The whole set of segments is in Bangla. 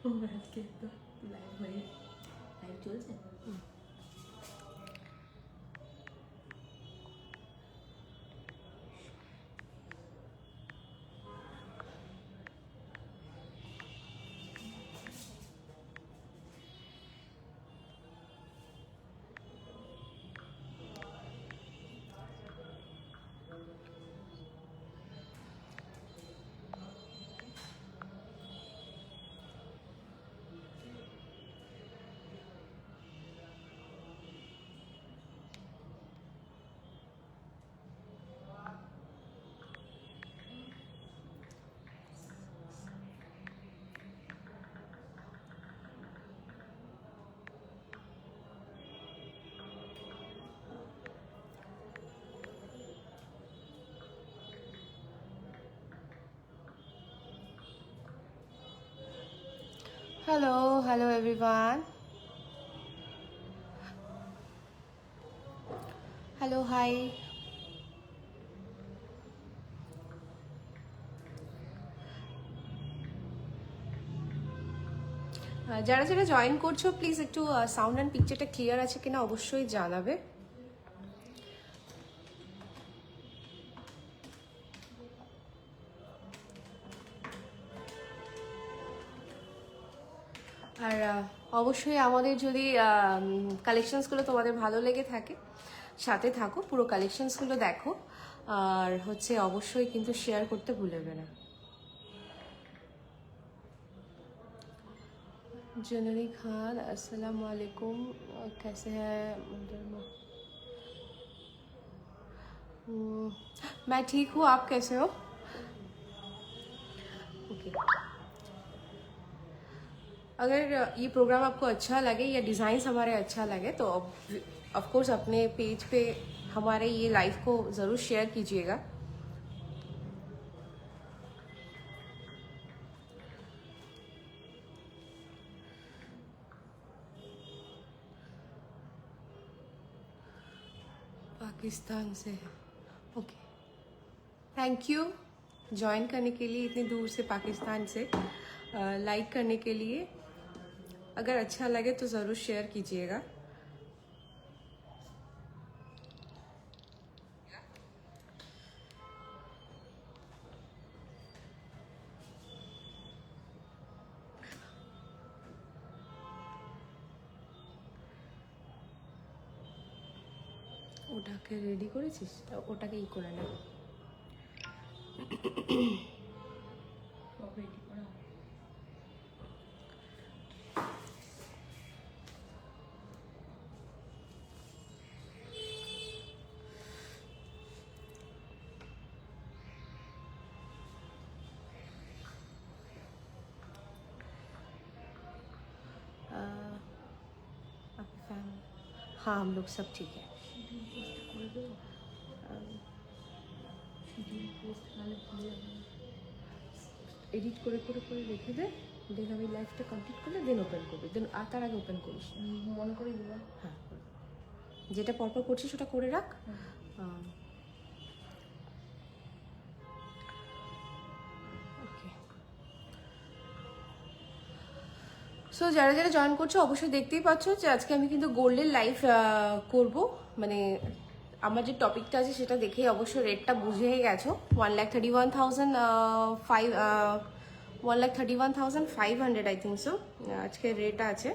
আজকে তো লাইভ হয়ে লাইভ চলছে। Hello everyone. Hello, hi. যারা যারা জয়েন করছো প্লিজ একটু সাউন্ড অ্যান্ড পিকচারটা ক্লিয়ার আছে কিনা অবশ্যই জানাবে। আর অবশ্যই আমাদের যদি কালেকশনসগুলো তোমাদের ভালো লেগে থাকে সাথে থাকো, পুরো কালেকশনসগুলো দেখো, আর হচ্ছে অবশ্যই কিন্তু শেয়ার করতে ভুলবে না। जननी खान अस्सलाम वालेकुम, कैसे हैं? मैं ठीक हूँ, आप कैसे हो? ओके। अगर ये प्रोग्राम आपको अच्छा लगे या डिज़ाइंस हमारे अच्छा लगे तो ऑफ कोर्स अपने पेज पे हमारे ये लाइव को ज़रूर शेयर कीजिएगा। पाकिस्तान से, ओके, थैंक यू ज्वाइन करने के लिए, इतनी दूर से पाकिस्तान से लाइक करने के लिए। अगर अच्छा लगे तो ज़रूर शेयर कीजिएगा। ওটাকে রেডি করেছিস, ওটাকে ই করে না। हाँ, हम लोग सब ठीक है। এডিট করে করে করে রেখে দে, দেন আমি লাইভটা কমপ্লিট করলে দেন ওপেন করবি, দেন তার আগে ওপেন করিস, মনে করে দিবা। হ্যাঁ, যেটা পরপর করছিস ওটা করে রাখ। ওকে, সো যারা যারা জয়েন করছো অবশ্যই দেখতেই পাচ্ছ যে আজকে আমি কিন্তু গোল্ডের লাইভ করব। মানে আমার যে টপিকটা আছে সেটা দেখেই অবশ্যই রেটটা বুঝেই গেছো। 1,31,500 আই থিঙ্ক সো আজকে রেট আছে।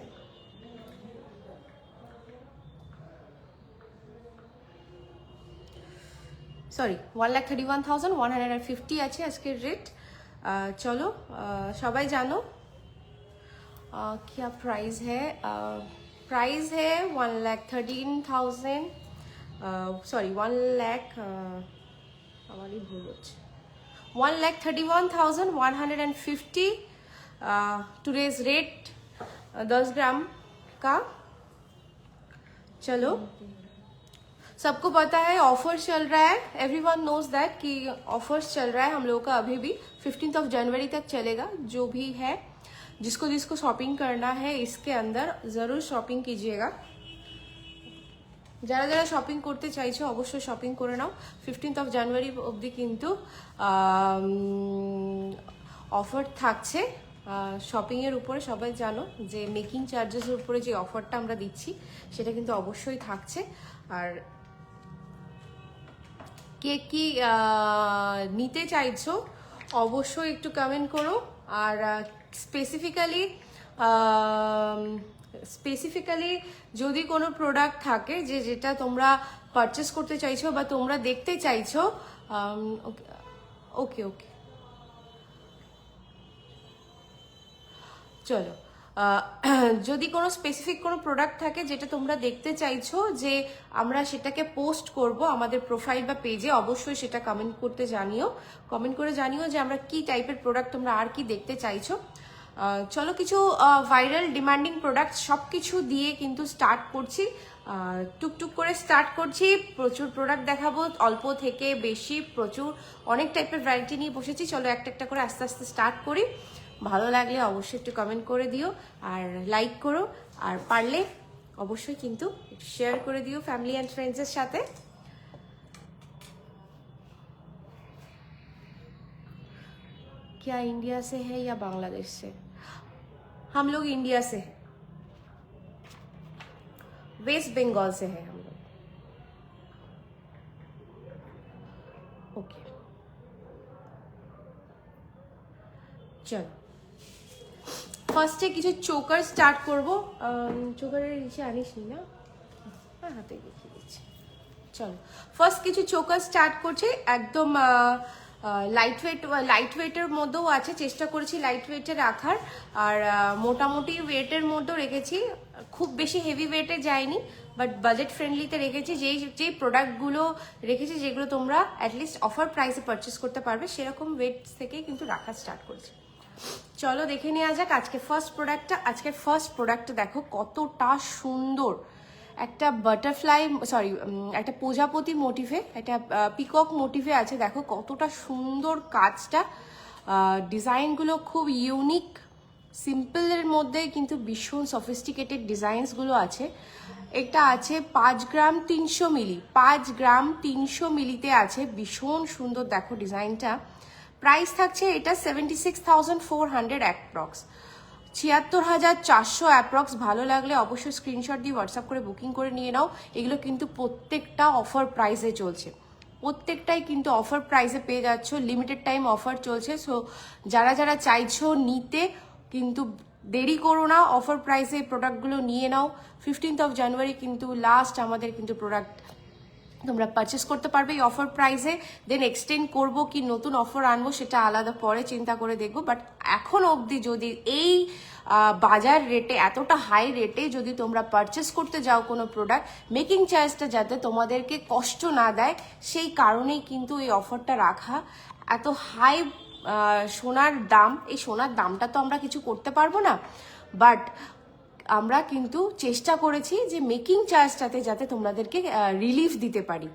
সরি, 1,31,150 আছে আজকের রেট। চলো, সবাই জানো क्या प्राइस है। प्राइस है 1,13,000, सॉरी 1,00,000, हमारी भूल হচ্ছে 1,31,150 टुडेज रेट 10 ग्राम का। चलो, सबको पता है ऑफर चल रहा है, एवरीवन नोज दैट कि ऑफर्स चल रहा है हम लोगों का अभी भी 15 जनवरी तक चलेगा। जो भी है, जिसको जिसको शॉपिंग करना है इसके अंदर ज़रूर शॉपिंग कीजिएगा। যারা যারা শপিং করতে চাইছো অবশ্যই শপিং করে নাও। 15 জানুয়ারি অবধি কিন্তু অফার থাকছে শপিংয়ের উপরে সবাই জানো যে মেকিং চার্জেসের উপরে যে অফারটা আমরা দিচ্ছি সেটা কিন্তু অবশ্যই থাকছে। আর কে কি নিতে চাইছো অবশ্যই একটু কমেন্ট করো। আর স্পেসিফিক্যালি যদি কোনো প্রোডাক্ট থাকে যেটা তোমরা পারচেস করতে চাইছো বা তোমরা দেখতে চাইছো, ওকে ওকে চলো, যদি কোনো স্পেসিফিক কোনো প্রোডাক্ট থাকে যেটা তোমরা দেখতে চাইছো যে আমরা সেটাকে পোস্ট করব আমাদের প্রোফাইল বা পেজে, অবশ্যই সেটা কমেন্ট করে জানিও যে আমরা কি টাইপের প্রোডাক্ট তোমরা আর কি দেখতে চাইছো। চলো কিছু ভাইরাল ডিমান্ডিং প্রোডাক্ট সব কিছু দিয়ে কিন্তু স্টার্ট করছি, টুকটুক করে স্টার্ট করছি। প্রচুর প্রোডাক্ট দেখাবো, অল্প থেকে বেশি প্রচুর অনেক টাইপের ভ্যারাইটি নিয়ে বসেছি। চলো একটা একটা করে আস্তে আস্তে স্টার্ট করি। ভালো লাগলে অবশ্যই একটু কমেন্ট করে দিও আর লাইক করো, আর পারলে অবশ্যই কিন্তু শেয়ার করে দিও ফ্যামিলি অ্যান্ড ফ্রেন্ডসের সাথে। क्या इंडिया से है या बांग्लादेश से? हम लोग इंडिया से, वेस्ट बंगाल से है हम लोग। ओके चलो ফার্স্টে কিছু চোকার স্টার্ট করবো। চোকারের নিচে আনিস নি না, হ্যাঁ হাতে দেখিয়ে দিচ্ছি। চলো ফার্স্ট কিছু চোকার স্টার্ট করছে, একদম লাইট ওয়েটের মধ্যেও আছে, চেষ্টা করেছি লাইট ওয়েটে রাখার, আর মোটামুটি ওয়েটের মধ্যেও রেখেছি, খুব বেশি হেভি ওয়েটে যায়নি, বাট বাজেট ফ্রেন্ডলিতে রেখেছি। যেই প্রোডাক্টগুলো রেখেছি যেগুলো তোমরা অ্যাটলিস্ট অফার প্রাইসে পারচেস করতে পারবে সেরকম ওয়েট থেকে কিন্তু রাখা স্টার্ট করেছি। চলো দেখে নেওয়া যাক আজকে ফার্স্ট প্রোডাক্টটা দেখো কতটা সুন্দর, একটা বাটারফ্লাই একটা প্রজাপতি মোটিভে, একটা পিকক মোটিভে আছে। দেখো কতটা সুন্দর কাজটা, ডিজাইনগুলো খুব ইউনিক, সিম্পলের মধ্যে কিন্তু ভীষণ সফিস্টিকেটেড ডিজাইনসগুলো আছে। এটা আছে 5 গ্রাম 300 মিলি, 5 গ্রাম 300 মিলিতে আছে, ভীষণ সুন্দর দেখো ডিজাইনটা। প্রাইস থাকছে এটা 76,400 অ্যাপ্রক্স, 76,400 অ্যাপ্রক্স। ভালো লাগলে অবশ্যই স্ক্রিনশট দিয়ে হোয়াটসঅ্যাপ করে বুকিং করে নিয়ে নাও। এগুলো কিন্তু প্রত্যেকটা অফার প্রাইসে চলছে, প্রত্যেকটাই কিন্তু অফার প্রাইসে পেয়ে যাচ্ছ, লিমিটেড টাইম অফার চলছে। সো যারা যারা চাইছো নিতে কিন্তু দেরি করো না, অফার প্রাইসে এই প্রোডাক্টগুলো নিয়ে নাও। 15th জানুয়ারি কিন্তু লাস্ট আমাদের কিন্তু প্রোডাক্ট তোমরা পারচেস করতে পারবে এই অফার প্রাইসে। দেন এক্সটেন্ড করবো কি নতুন অফার আনবো সেটা আলাদা পরে চিন্তা করে দেখবো, বাট এখন অবধি যদি এই বাজার রেটে, এতটা হাই রেটে যদি তোমরা পারচেস করতে যাও কোনো প্রোডাক্ট, মেকিং চার্জটা যাতে তোমাদেরকে কষ্ট না দেয় সেই কারণেই কিন্তু এই অফারটা রাখা। এত হাই সোনার দাম, এই সোনার দামটা তো আমরা কিছু করতে পারবো না, বাট আমরা কিন্তু চেষ্টা করেছি যে মেকিং চার্জটাতে যাতে তোমাদেরকে রিলিফ দিতে পারি,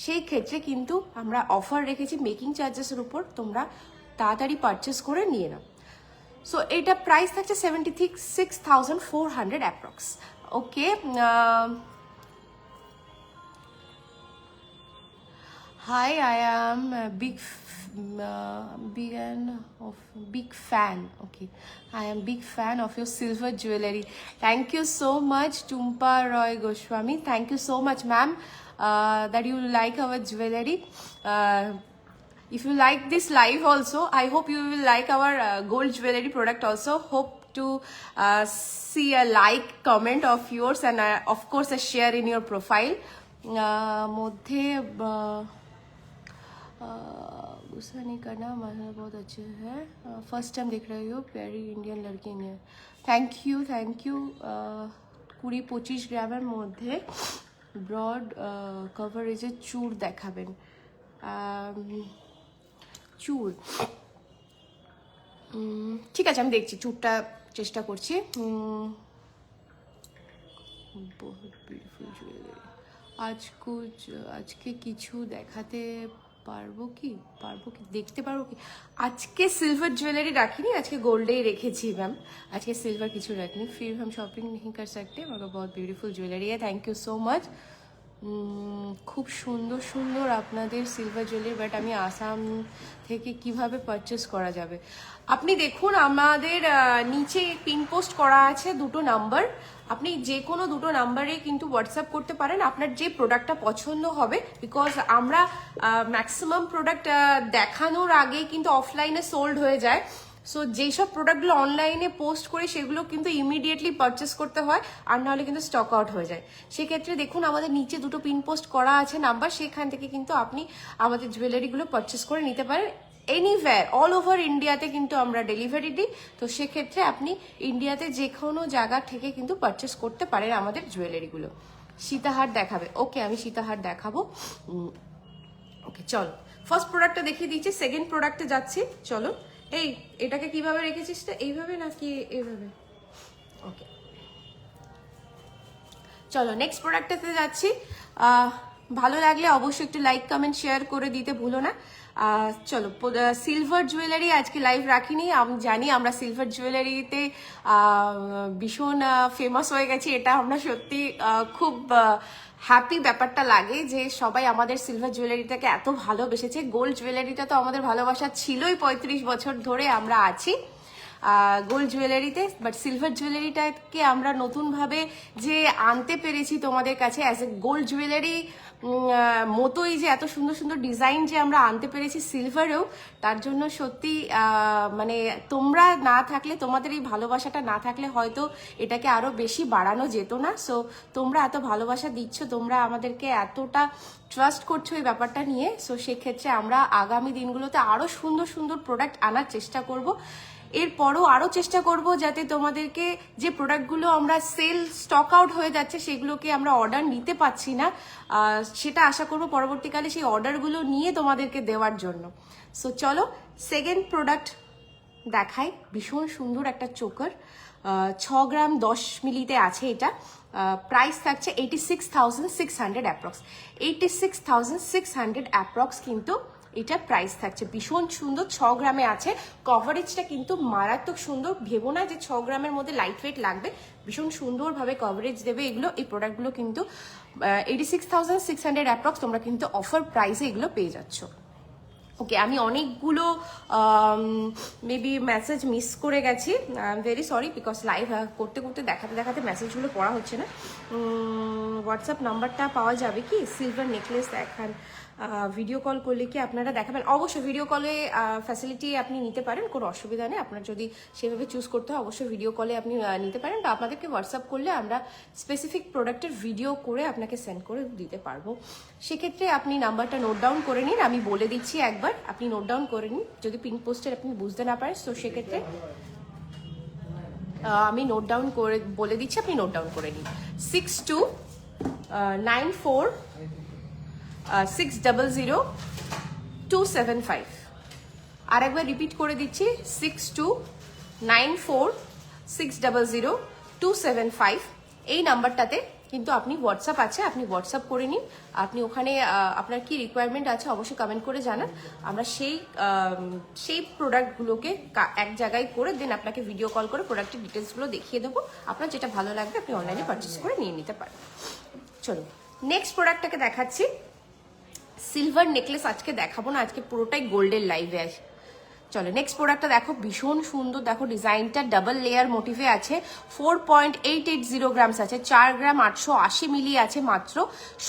সেই ক্ষেত্রে কিন্তু আমরা অফার রেখেছি মেকিং চার্জেসের উপর, তোমরা তাড়াতাড়ি পারচেস করে নিয়ে নাও। সো এটা প্রাইস থাকছে 76,400 approx. Okay, hi, I am a big fan. Okay, I am big fan of your silver jewelry. Thank you so much, Tumpa Roy Goswami. Thank you so much, ma'am, that you like our jewelry. If you like this live also, I hope you will like our gold jewelry product also. Hope to see a like, comment of yours, and of course a share in your profile. মধ্যে गुस्सा नहीं करना, मतलब बहुत अच्छे है, फर्स्ट टाइम देख रही हो, प्यारी इंडियन लड़की ने। थैंक यू 20-25 গ্রামের মধ্যে ব্রড কভারেজের চূড় দেখাবেন। চূড় ঠিক আছে, আমি দেখছি, চূড়টা চেষ্টা করছি। বহুত বিউটিফুল জুয়েলারি। আজকে কিছু দেখাতে পারবো কি দেখতে পারবো কি? আজকে সিলভার ज्वेलरी রাখিনি, আজকে গোল্ডেই রেখেছি ম্যাম, আজকে সিলভার কিছু রাখিনি। फिर हम शॉपिंग नहीं कर सकते, मगर बहुत ब्यूटीफुल ज्वेलरी है। Thank you so much. খুব সুন্দর সুন্দর আপনাদের সিলভার জুয়েলারি, বাট আমি আসাম থেকে কিভাবে পারচেস করা যাবে? আপনি দেখুন আমাদের নিচে পিন পোস্ট করা আছে দুটো নাম্বার, আপনি যে কোনো দুটো নাম্বারে কিন্তু হোয়াটসঅ্যাপ করতে পারেন আপনার যে প্রোডাক্টটা পছন্দ হবে, বিকজ আমরা ম্যাক্সিমাম প্রোডাক্ট দেখানোর আগে কিন্তু অফলাইনে সোল্ড হয়ে যায়। সো যেসব প্রোডাক্টগুলো অনলাইনে পোস্ট করে সেগুলো কিন্তু ইমিডিয়েটলি পারচেস করতে হয়, আর নাহলে কিন্তু স্টক আউট হয়ে যায়। সেক্ষেত্রে দেখুন আমাদের নিচে দুটো পিন পোস্ট করা আছে নাম্বার, সেখান থেকে কিন্তু আপনি আমাদের জুয়েলারিগুলো পারচেস করে নিতে পারেন। এনিওয়্যার অল ওভার ইন্ডিয়াতে কিন্তু আমরা ডেলিভারি দিই, তো সেক্ষেত্রে আপনি ইন্ডিয়াতে যে কোনো জায়গা থেকে কিন্তু পারচেস করতে পারেন আমাদের জুয়েলারিগুলো। সীতাহার দেখাবে? ওকে, আমি সীতাহার দেখাবো। ওকে চলো, ফার্স্ট প্রোডাক্টটা দেখিয়ে দিচ্ছি, সেকেন্ড প্রোডাক্টে যাচ্ছি। চলো, এই এটাকে কিভাবে রেখেছিস? এইভাবে নাকি এইভাবে? ওকে চলো নেক্সট প্রোডাক্টটাতে যাচ্ছি। ভালো লাগলে অবশ্যই একটু লাইক কমেন্ট শেয়ার করে দিতে ভুলো না। চলো, সিলভার জুয়েলারি আজকে লাইভ রাখিনি, আমি জানি আমরা সিলভার জুয়েলারিতে ভীষণ ফেমাস হয়ে গেছি, এটা আমরা সত্যি খুব হ্যাপি ব্যাপারটা লাগে যে সবাই আমাদের সিলভার জুয়েলারিটাকে এত ভালোবেসেছে। গোল্ড জুয়েলারিটা তো আমাদের ভালোবাসা ছিলই, 35 বছর ধরে আমরা আছি গোল্ড জুয়েলারিতে, বাট সিলভার জুয়েলারিটাকে আমরা নতুনভাবে যে আনতে পেরেছি তোমাদের কাছে অ্যাজ এ গোল্ড জুয়েলারি মতোই, যে এত সুন্দর সুন্দর ডিজাইন যে আমরা আনতে পেরেছি সিলভারেও, তার জন্য সত্যি মানে তোমরা না থাকলে, তোমাদের এই ভালোবাসাটা না থাকলে হয়তো এটাকে আরো বেশি বাড়ানো যেত না। সো তোমরা এত ভালোবাসা দিচ্ছ, তোমরা আমাদেরকে এতটা ট্রাস্ট করছো এই ব্যাপারটা নিয়ে। সো সেক্ষেত্রে আমরা আগামী দিনগুলোতে আরো সুন্দর সুন্দর প্রোডাক্ট আনার চেষ্টা করব। এরপরও আরও চেষ্টা করব যাতে তোমাদেরকে যে প্রোডাক্টগুলো আমরা সেল স্টক আউট হয়ে যাচ্ছে সেগুলোকে আমরা অর্ডার নিতে পাচ্ছি না, সেটা আশা করব পরবর্তীকালে সেই অর্ডারগুলো নিয়ে তোমাদেরকে দেওয়ার জন্য। সো চলো সেকেন্ড প্রোডাক্ট দেখাই। ভীষণ সুন্দর একটা চোকার, 6 গ্রাম 10 মিলিতে আছে এটা। প্রাইস থাকছে 86,600 অ্যাপ্রক্স, 86,600 অ্যাপ্রক্স কিন্তু এটা প্রাইস থাকছে। ভীষণ সুন্দর, 6 গ্রামে আছে। কভারেজটা কিন্তু মারাত্মক সুন্দর, ভেবো না যে 6 গ্রামের মধ্যে লাইট ওয়েট লাগবে, ভীষণ সুন্দরভাবে কভারেজ দেবে এগুলো। এই প্রোডাক্টগুলো কিন্তু 86,600 অ্যাপ্রক্স তোমরা কিন্তু অফার প্রাইসে এগুলো পেয়ে যাচ্ছ। ওকে, আমি অনেকগুলো মেবি মেসেজ মিস করে গেছি, I am very sorry, because live করতে করতে দেখাতে দেখাতে মেসেজগুলো পড়া হচ্ছে না। হোয়াটসঅ্যাপ নাম্বারটা পাওয়া যাবে কি? সিলভার নেকলেস দেখান, ভিডিও কল করলে কি আপনারা দেখাবেন? অবশ্যই ভিডিও কলে ফ্যাসিলিটি আপনি নিতে পারেন, কোনো অসুবিধা নেই। আপনার যদি সেভাবে চুজ করতে হয় অবশ্যই ভিডিও কলে আপনি নিতে পারেন, বা আপনাদেরকে হোয়াটসঅ্যাপ করলে আমরা স্পেসিফিক প্রোডাক্টের ভিডিও করে আপনাকে সেন্ড করে দিতে পারবো। সেক্ষেত্রে আপনি নাম্বারটা নোট ডাউন করে নিন, আমি বলে দিচ্ছি একবার, আপনি নোট ডাউন করে নিন। যদি পিন পোস্টের আপনি বুঝতে না পারেন তো সেক্ষেত্রে আমি নোট ডাউন করে বলে দিচ্ছি, আপনি নোট ডাউন করে নিন। 6294600275। আর একবার রিপিট করে দিচ্ছি, 6294600275। এই নাম্বারটাতে কিন্তু আপনি হোয়াটসঅ্যাপ আছে, আপনি হোয়াটসঅ্যাপ করে নিন। আপনি ওখানে আপনার কি রিকোয়ারমেন্ট আছে অবশ্যই কমেন্ট করে জানান, আমরা সেই প্রোডাক্টগুলোকে এক জায়গায় করে দেন আপনাকে ভিডিও কল করে প্রোডাক্টের ডিটেলসগুলো দেখিয়ে দেবো। আপনার যেটা ভালো লাগবে আপনি অনলাইনে পারচেস করে নিয়ে নিতে পারেন। চলো নেক্সট প্রোডাক্টটাকে দেখাচ্ছি। সিলভার নেকলেস আজকে দেখাবো না, আজকে পুরোটাই গোল্ডের লাইভে আছে। চলো নেক্সট প্রোডাক্টটা দেখো, ভীষণ সুন্দর, দেখো ডিজাইনটা ডাবল লেয়ার মোটিভে আছে। 4.880 গ্রামস আছে, 4 গ্রাম 880 মিলি আছে। মাত্র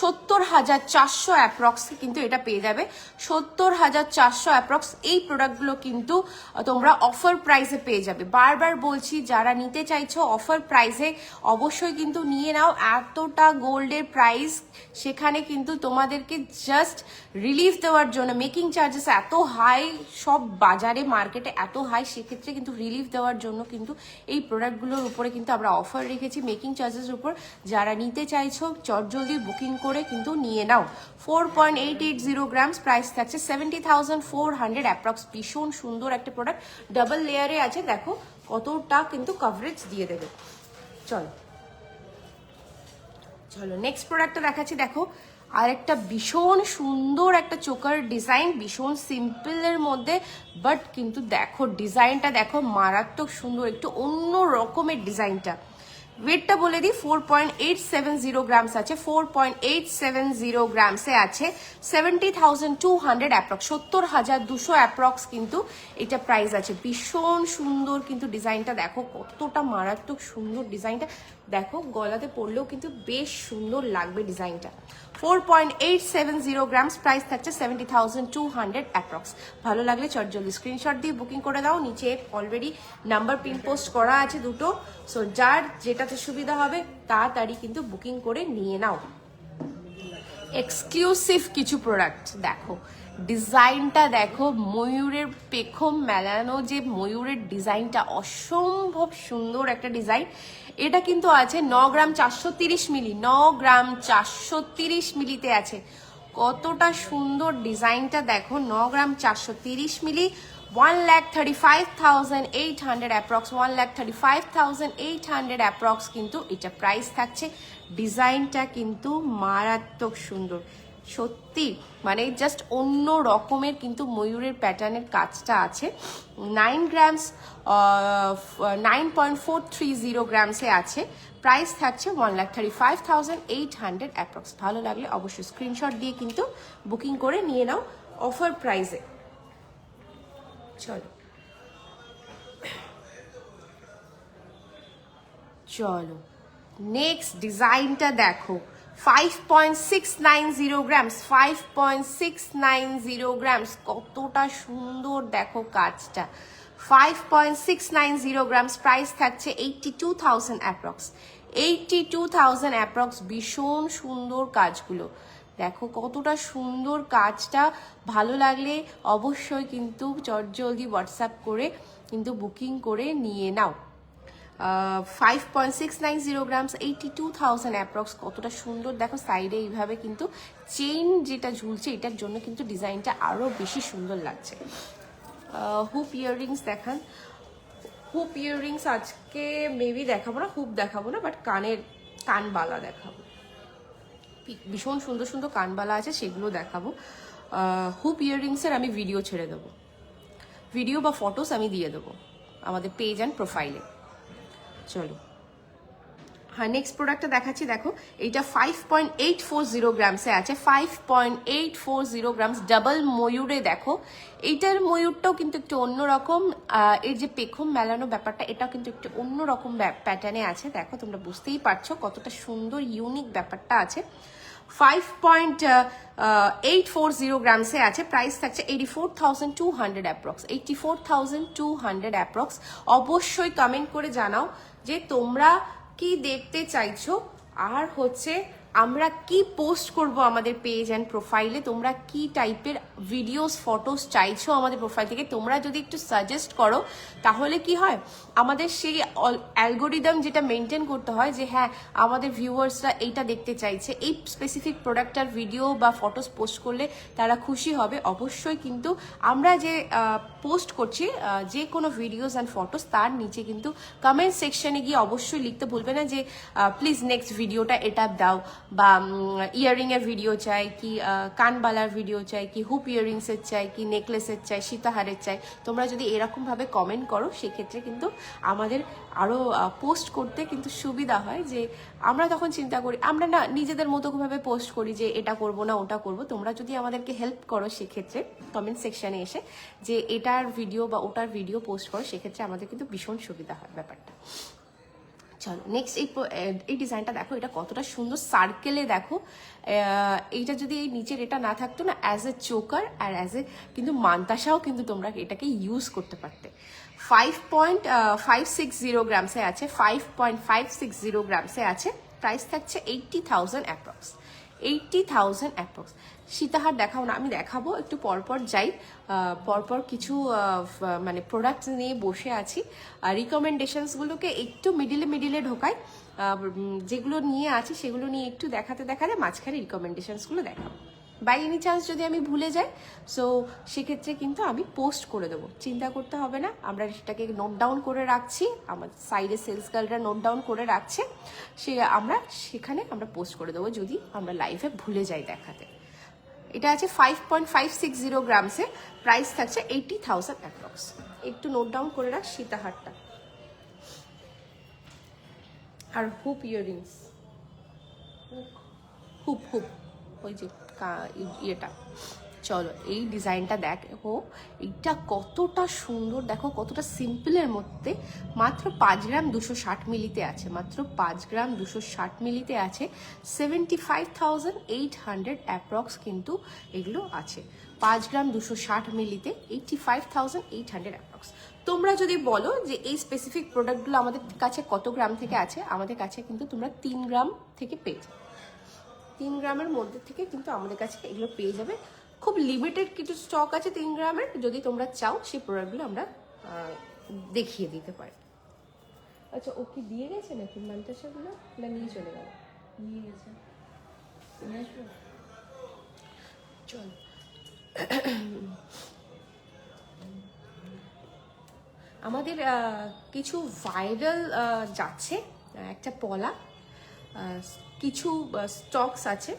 70,400 অ্যাপ্রক্স কিন্তু এটা পেয়ে যাবে, 70,400 অ্যাপ্রক্স। এই প্রোডাক্টগুলো কিন্তু তোমরা অফার প্রাইসে পেয়ে যাবে। বারবার বলছি, যারা নিতে চাইছো অফার প্রাইসে অবশ্যই কিন্তু নিয়ে নাও। এতটা গোল্ডের প্রাইস, সেখানে কিন্তু তোমাদেরকে জাস্ট রিলিফ দেওয়ার জন্য, মেকিং চার্জেস এত হাই, সব বাজারে মার্কেটে এত হাই, সেক্ষেত্রে কিন্তু রিলিফ দেওয়ার জন্য কিন্তু এই প্রোডাক্টগুলোর উপরে কিন্তু আমরা অফার রেখেছি মেকিং চার্জেসের উপর। যারা নিতে চাইছো চটজলদি বুকিং করে কিন্তু নিয়ে নাও। 4.880 গ্রামস, প্রাইস থাকছে 70,400 অ্যাপ্রক্স। ভীষণ সুন্দর একটা প্রোডাক্ট, ডাবল লেয়ারে আছে, দেখো কতটা কিন্তু কভারেজ দিয়ে দেবে। চলো নেক্সট প্রোডাক্টটা দেখাচ্ছি। দেখো আর একটা ভীষণ সুন্দর একটা চোকার ডিজাইন, ভীষণ সিম্পলের মধ্যে, বাট কিন্তু দেখো ডিজাইনটা দেখো মারাত্মক সুন্দর, একটু অন্য রকমের ডিজাইনটা। ওয়েটটা বলে দিই 4.870 গ্রামস আছে, 4.870 গ্রামসে আছে, 70,200 অ্যাপ্রক্স, 70,200 অ্যাপ্রক্স কিন্তু এটা প্রাইস আছে। ভীষণ সুন্দর কিন্তু ডিজাইনটা দেখো, কতটা মারাত্মক সুন্দর ডিজাইনটা দেখো, গলাতে পরলেও কিন্তু বেশ সুন্দর লাগবে ডিজাইনটা। 4.870 গ্রামস, প্রাইস থাকছে 70,200 অ্যাপ্রক্স। ভালো লাগলে চটজলদি স্ক্রিনশট দিয়ে বুকিং করে দাও, নিচে অলরেডি নাম্বার পিন পোস্ট করা আছে দুটো, সো যার যেটাতে সুবিধা হবে তাড়াতাড়ি কিন্তু বুকিং করে নিয়ে নাও। এক্সক্লুসিভ কিছু প্রোডাক্ট দেখো, ডিজাইনটা দেখো, ময়ূরের পেখম মেলানো যে ময়ূরের ডিজাইনটা অসম্ভব সুন্দর একটা ডিজাইন। এটা কিন্তু আছে 9 গ্রাম 430 মিলি, 9 গ্রাম 430 মিলিতে আছে। কতটা সুন্দর ডিজাইনটা দেখো, 9 গ্রাম 430 মিলি, 1,35,800 অ্যাপ্রক্স, 1,35,800 অ্যাপ্রক্স কিন্তু এটা প্রাইস থাকছে। ডিজাইনটা কিন্তু মারাত্মক সুন্দর সত্যি, মানে জাস্ট অন্য রকমের কিন্তু ময়ূরের প্যাটার্নের কাজটা আছে। 9 গ্রামস 9.430 গ্রামসে আছে, প্রাইস থাকছে 1,35,800 অ্যাপ্রক্স। ভালো লাগলে অবশ্যই স্ক্রিনশট দিয়ে কিন্তু বুকিং করে নিয়ে নাও অফার প্রাইসে। চলো চলো নেক্সট ডিজাইনটা দেখো, 5.690 গ্রামস, 5.690 গ্রামস, কতটা সুন্দর দেখো কাজটা। 5.690 গ্রামস, প্রাইস থাকছে 82,000 অ্যাপ্রক্স, 82,000 অ্যাপ্রক্স। ভীষণ সুন্দর কাজগুলো দেখো, কতটা সুন্দর কাজটা। ভালো লাগলে অবশ্যই কিন্তু চটজলদি হোয়াটসঅ্যাপ করে কিন্তু বুকিং করে নিয়ে নাও। 5.690 গ্রামস, 82,000 অ্যাপ্রক্স, কতটা সুন্দর দেখো। সাইডে এইভাবে কিন্তু চেইন যেটা ঝুলছে, এটার জন্য কিন্তু ডিজাইনটা আরো বেশি সুন্দর লাগছে। হুপ ইয়াররিংস দেখান। হুপ ইয়াররিংস আজকে মেবি দেখাবো না, হুপ দেখাবো না, বাট কানবালা দেখাবো। ভীষণ সুন্দর সুন্দর কানবালা আছে, সেগুলো দেখাবো। হুপ ইয়াররিংসের আমি ভিডিও ছেড়ে দেবো, ভিডিও বা ফটোস আমি দিয়ে দেবো আমাদের পেজ অ্যান্ড প্রোফাইলে। চলো হ্যাঁ, নেক্সট প্রোডাক্টটা দেখাচ্ছি দেখো, এইটা 5.840 গ্রামসে আছে, 5.840 গ্রামস, ডাবল ময়ূরে দেখো। এইটার ময়ূরটাও কিন্তু একটু অন্যরকম, এর যে পেখম মেলানো ব্যাপারটা এটাও কিন্তু একটু অন্যরকম প্যাটার্নে আছে। দেখো তোমরা বুঝতেই পারছো কতটা সুন্দর ইউনিক ব্যাপারটা আছে। 5.840 গ্রামসে আছে, প্রাইস থাকছে 84,200 অ্যাপ্রক্স, 84,200 অ্যাপ্রক্স। অবশ্যই কমেন্ট করে জানাও যে তোমরা কি দেখতে চাইছো, আর হচ্ছে আমরা কি পোস্ট করব আমাদের পেজ অ্যান্ড প্রোফাইলে, তোমরা কি টাইপের ভিডিওস ফটোস চাইছো আমাদের প্রোফাইল থেকে। তোমরা যদি একটু সাজেস্ট করো তাহলে কি হয়, আমাদের সেই অ্যালগোরিদম যেটা মেনটেন করতে হয় যে হ্যাঁ আমাদের ভিউয়ার্সরা এইটা দেখতে চাইছে, এই স্পেসিফিক প্রোডাক্টটার ভিডিও বা ফটোস পোস্ট করলে তারা খুশি হবে। অবশ্যই কিন্তু আমরা যে পোস্ট করছি যে কোনো ভিডিওস অ্যান্ড ফটোস, তার নিচে কিন্তু কমেন্ট সেকশনে গিয়ে অবশ্যই লিখতে ভুলবে না যে প্লিজ নেক্সট ভিডিওটা এটা দাও, বা ইয়াররিং এর ভিডিও চাই, কি কানবালার ভিডিও চাই, কি হুপ ইয়াররিংসের চাই, কি নেকলেসের চাই, সীতাহারের চাই। তোমরা যদি এরকমভাবে কমেন্ট করো সেক্ষেত্রে কিন্তু আমাদের আরও পোস্ট করতে কিন্তু সুবিধা হয়। যে আমরা তখন চিন্তা করি, আমরা না নিজেদের মতো ভাবে পোস্ট করি যে এটা করব না ওটা করব। তোমরা যদি আমাদেরকে হেল্প করো সেক্ষেত্রে কমেন্ট সেকশনে এসে যে এটার ভিডিও বা ওটার ভিডিও পোস্ট করো, সেক্ষেত্রে আমাদের কিন্তু ভীষণ সুবিধা হয় ব্যাপারটা। চলো নেক্সট এই ডিজাইনটা দেখো, এটা কতটা সুন্দর সার্কেলে দেখো। এইটা যদি এই নিচের এটা না থাকতো না, অ্যাজ এ চোকার আর অ্যাজ এ কিন্তু মান্তাসাও কিন্তু তোমরা এটাকে ইউজ করতে পারতে। 5.560 গ্রামসে আছে, 5.560 গ্রামসে আছে, প্রাইস থাকছে 80,000 অ্যাপ্রক্স, 80,000 অ্যাপ্রক্স। সীতাহার দেখাও না, আমি দেখাবো একটু পরপর যাই, পরপর কিছু মানে প্রোডাক্ট নিয়ে বসে আছি। রিকমেন্ডেশনসগুলোকে একটু মিডিলে ঢোকাই, যেগুলো নিয়ে আছি সেগুলো নিয়ে একটু দেখাতে মাঝখানে রিকমেন্ডেশনসগুলো দেখাবো। বাই এনি চান্স যদি আমি ভুলে যাই, সো সেক্ষেত্রে কিন্তু আমি পোস্ট করে দেবো, চিন্তা করতে হবে না। আমরা সেটাকে নোট ডাউন করে রাখছি, আমার সাইডে সেলস গার্লরা নোট ডাউন করে রাখছে, সেখানে আমরা পোস্ট করে দেবো যদি আমরা লাইভে ভুলে যাই দেখাতে। এটা আছে 5.560 গ্রামসে, প্রাইস থাকছে 80,000 অ্যাপ্রক্স। একটু নোট ডাউন করে রাখ সীতাহারটা। আর হুপ ইয়াররিংস, হুপ হুপ ওই যে ইয়েটা। চলো এই ডিজাইনটা দেখো, এইটা কতটা সুন্দর, দেখো কতটা সিম্পলের মধ্যে, মাত্র 5 গ্রাম 260 মিলিতে আছে, মাত্র 5 গ্রাম 260 মিলিতে আছে। 75,800 অ্যাপ্রক্স কিন্তু এগুলো আছে। 5 গ্রাম 260 মিলিতে 85,800 অ্যাপ্রক্স। তোমরা যদি বলো যে এই স্পেসিফিক প্রোডাক্টগুলো আমাদের কাছে কত গ্রাম থেকে আছে, আমাদের কাছে কিন্তু তোমরা 3 গ্রাম থেকে পেয়ে যাবে। 3 গ্রামের মধ্যে থেকে কিন্তু আমাদের কাছে এগুলো পেয়ে যাবে। খুব লিমিটেড কিছু স্টক আছে 3 গ্রামের, যদি তোমরা চাও সেই প্রোডাক্টগুলো আমরা দেখিয়ে দিতে পারি। আচ্ছা, ও কি দিয়ে গেছে নাকি মান্তাসাগুলো, না নিয়ে চলে গেল? নিয়ে গেছে, নিয়ে আসবো। চল আমাদের কিছু ভাইরাল যাচ্ছে, একটা পলা কিছু স্টকস আছে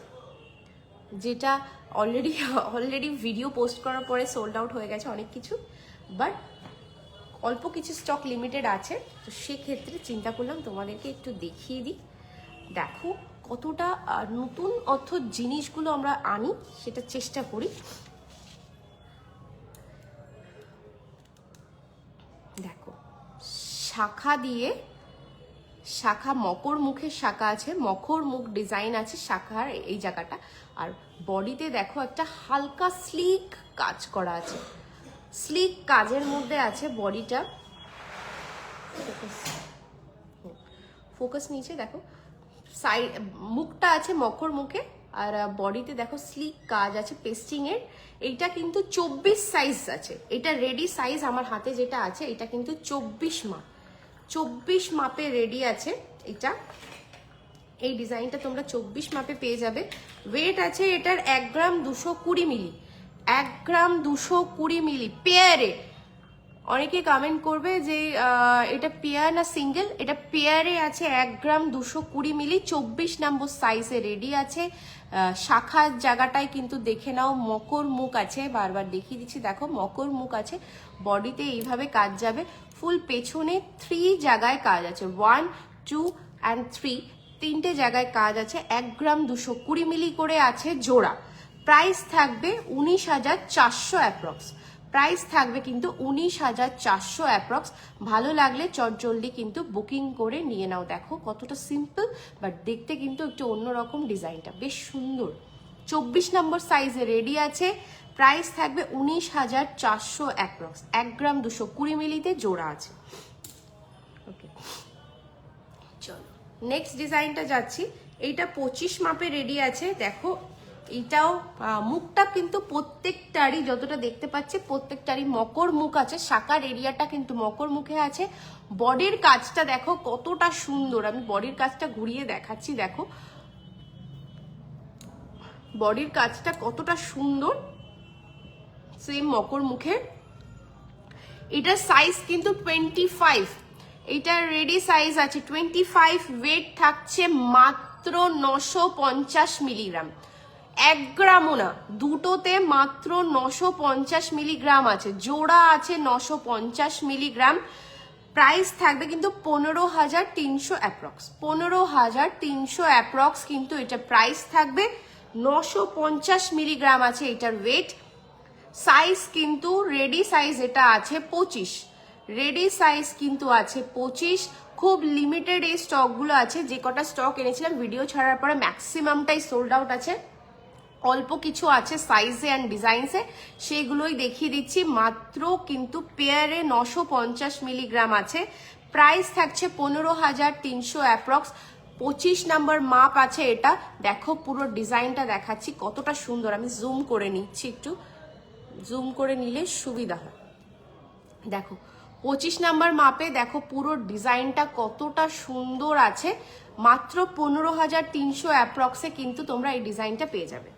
যেটা অলরেডি ভিডিও পোস্ট করার পরে সোল্ড আউট হয়ে গেছে অনেক কিছু, বাট অল্প কিছু স্টক লিমিটেড আছে। তো সেক্ষেত্রে চিন্তা করলাম তোমাদেরকে একটু দেখিয়ে দিই। দেখো কতটা নতুন জিনিসগুলো আমরা আনি, সেটা চেষ্টা করি। দেখো শাখা দিয়ে, শাখা মকর মুখের শাখা আছে, মকর মুখ ডিজাইন আছে শাখার এই জায়গাটা। আর বডিতে দেখো একটা হালকা স্লিক কাজ করা আছে, স্লিক কাজের মধ্যে আছে বডিটা। ফোকাস নিচে দেখো, সাইড মুখটা আছে মকর মুখে, আর বডিতে দেখো স্লিক কাজ আছে পেস্টিং এর। এইটা কিন্তু 24 সাইজ আছে, এটা রেডি সাইজ আমার হাতে যেটা আছে এটা কিন্তু 24 মাপে রেডি আছে এটা। এই ডিজাইনটা তোমরা 24 মাপে পেয়ে যাবে। ওয়েট আছে এটার 1 গ্রাম 220 মিলি, 1 গ্রাম 220 মিলি পেয়ারে। অনেকে কমেন্ট করবে যে এটা পেয়ার না সিঙ্গেল, এটা পেয়ারে আছে 1 গ্রাম 220 মিলি, 24 নম্বর সাইজে রেডি আছে। শাখার জায়গাটায় কিন্তু দেখে নাও মকর মুখ আছে, বারবার দেখিয়ে দিচ্ছি, দেখো মকর মুখ আছে। বডিতে এইভাবে কাজ যাবে, ফুল পেছনে 3 জায়গায় কাজ আছে, 1, 2 and 3, 3টে জায়গায় কাজ আছে। 1 গ্রাম 220 মিলি করে আছে জোড়া। প্রাইস থাকবে 19,400 অ্যাপ্রক্স, প্রাইস থাকবে কিন্তু 19,400 অ্যাপ্রক্স। ভালো লাগলে চটজলদি কিন্তু বুকিং করে নিয়ে নাও। দেখো কতটা সিম্পল, বাট দেখতে কিন্তু একটু অন্যরকম, ডিজাইনটা বেশ সুন্দর। 24 নম্বর সাইজে রেডি আছে, প্রাইস থাকবে 19,400 অ্যাপ্রক্স। 1 গ্রাম 220 মিলিতে জোড়া আছে। ওকে, চলো নেক্সট ডিজাইনটা যাচ্ছি। এইটা 25 মাপে রেডি আছে। দেখো এইটাও মুখটা কিন্তু প্রত্যেকটারই, যতটা দেখতে পাচ্ছি প্রত্যেকটারই মকর মুখ আছে, শাখার এরিয়াটা কিন্তু মকর মুখে আছে। বডির কাজটা দেখো কতটা সুন্দর, আমি বডির কাজটা ঘুরিয়ে দেখাচ্ছি। দেখো বডির কাজটা কতটা সুন্দর, সেম মকর মুখে। এটার সাইজ কিন্তু 25, এটার রেডি সাইজ আছে 25। ওয়েট থাকছে মাত্র 950 মিলিগ্রাম, 1 গ্রামও না, দুটোতে মাত্র 950 মিলিগ্রাম আছে, জোড়া আছে 950 মিলিগ্রাম। প্রাইস থাকবে কিন্তু 15,300 অ্যাপ্রক্স, 15,300 অ্যাপ্রক্স কিন্তু এটা প্রাইস থাকবে। 950 মিলিগ্রাম আছে এটার ওয়েট। সাইজ কিন্তু রেডি সাইজ এটা আছে 25, রেডি সাইজ কিন্তু আছে 25। খুব লিমিটেড এই স্টকগুলো আছে, যে কটা স্টক এনেছিলাম ভিডিও ছাড়ার পরে ম্যাক্সিমামটাই সোল্ড আউট আছে। অল্প কিছু আছে সাইজে অ্যান্ড ডিজাইনসে, সেগুলোই দেখিয়ে দিচ্ছি। মাত্র কিন্তু পেয়ারে 950 মিলিগ্রাম আছে, প্রাইস থাকছে 15,300 অ্যাপ্রক্স। 25 নাম্বার মাপ আছে এটা। দেখো পুরো ডিজাইনটা দেখাচ্ছি কতটা সুন্দর, আমি জুম করে নিচ্ছি, একটু জুম করে নিলে সুবিধা হয়। দেখো 25 নাম্বার মাপে দেখো পুরো ডিজাইনটা কতটা সুন্দর আছে। মাত্র 15,300 অ্যাপ্রক্সে কিন্তু তোমরা এই ডিজাইনটা পেয়ে যাবে।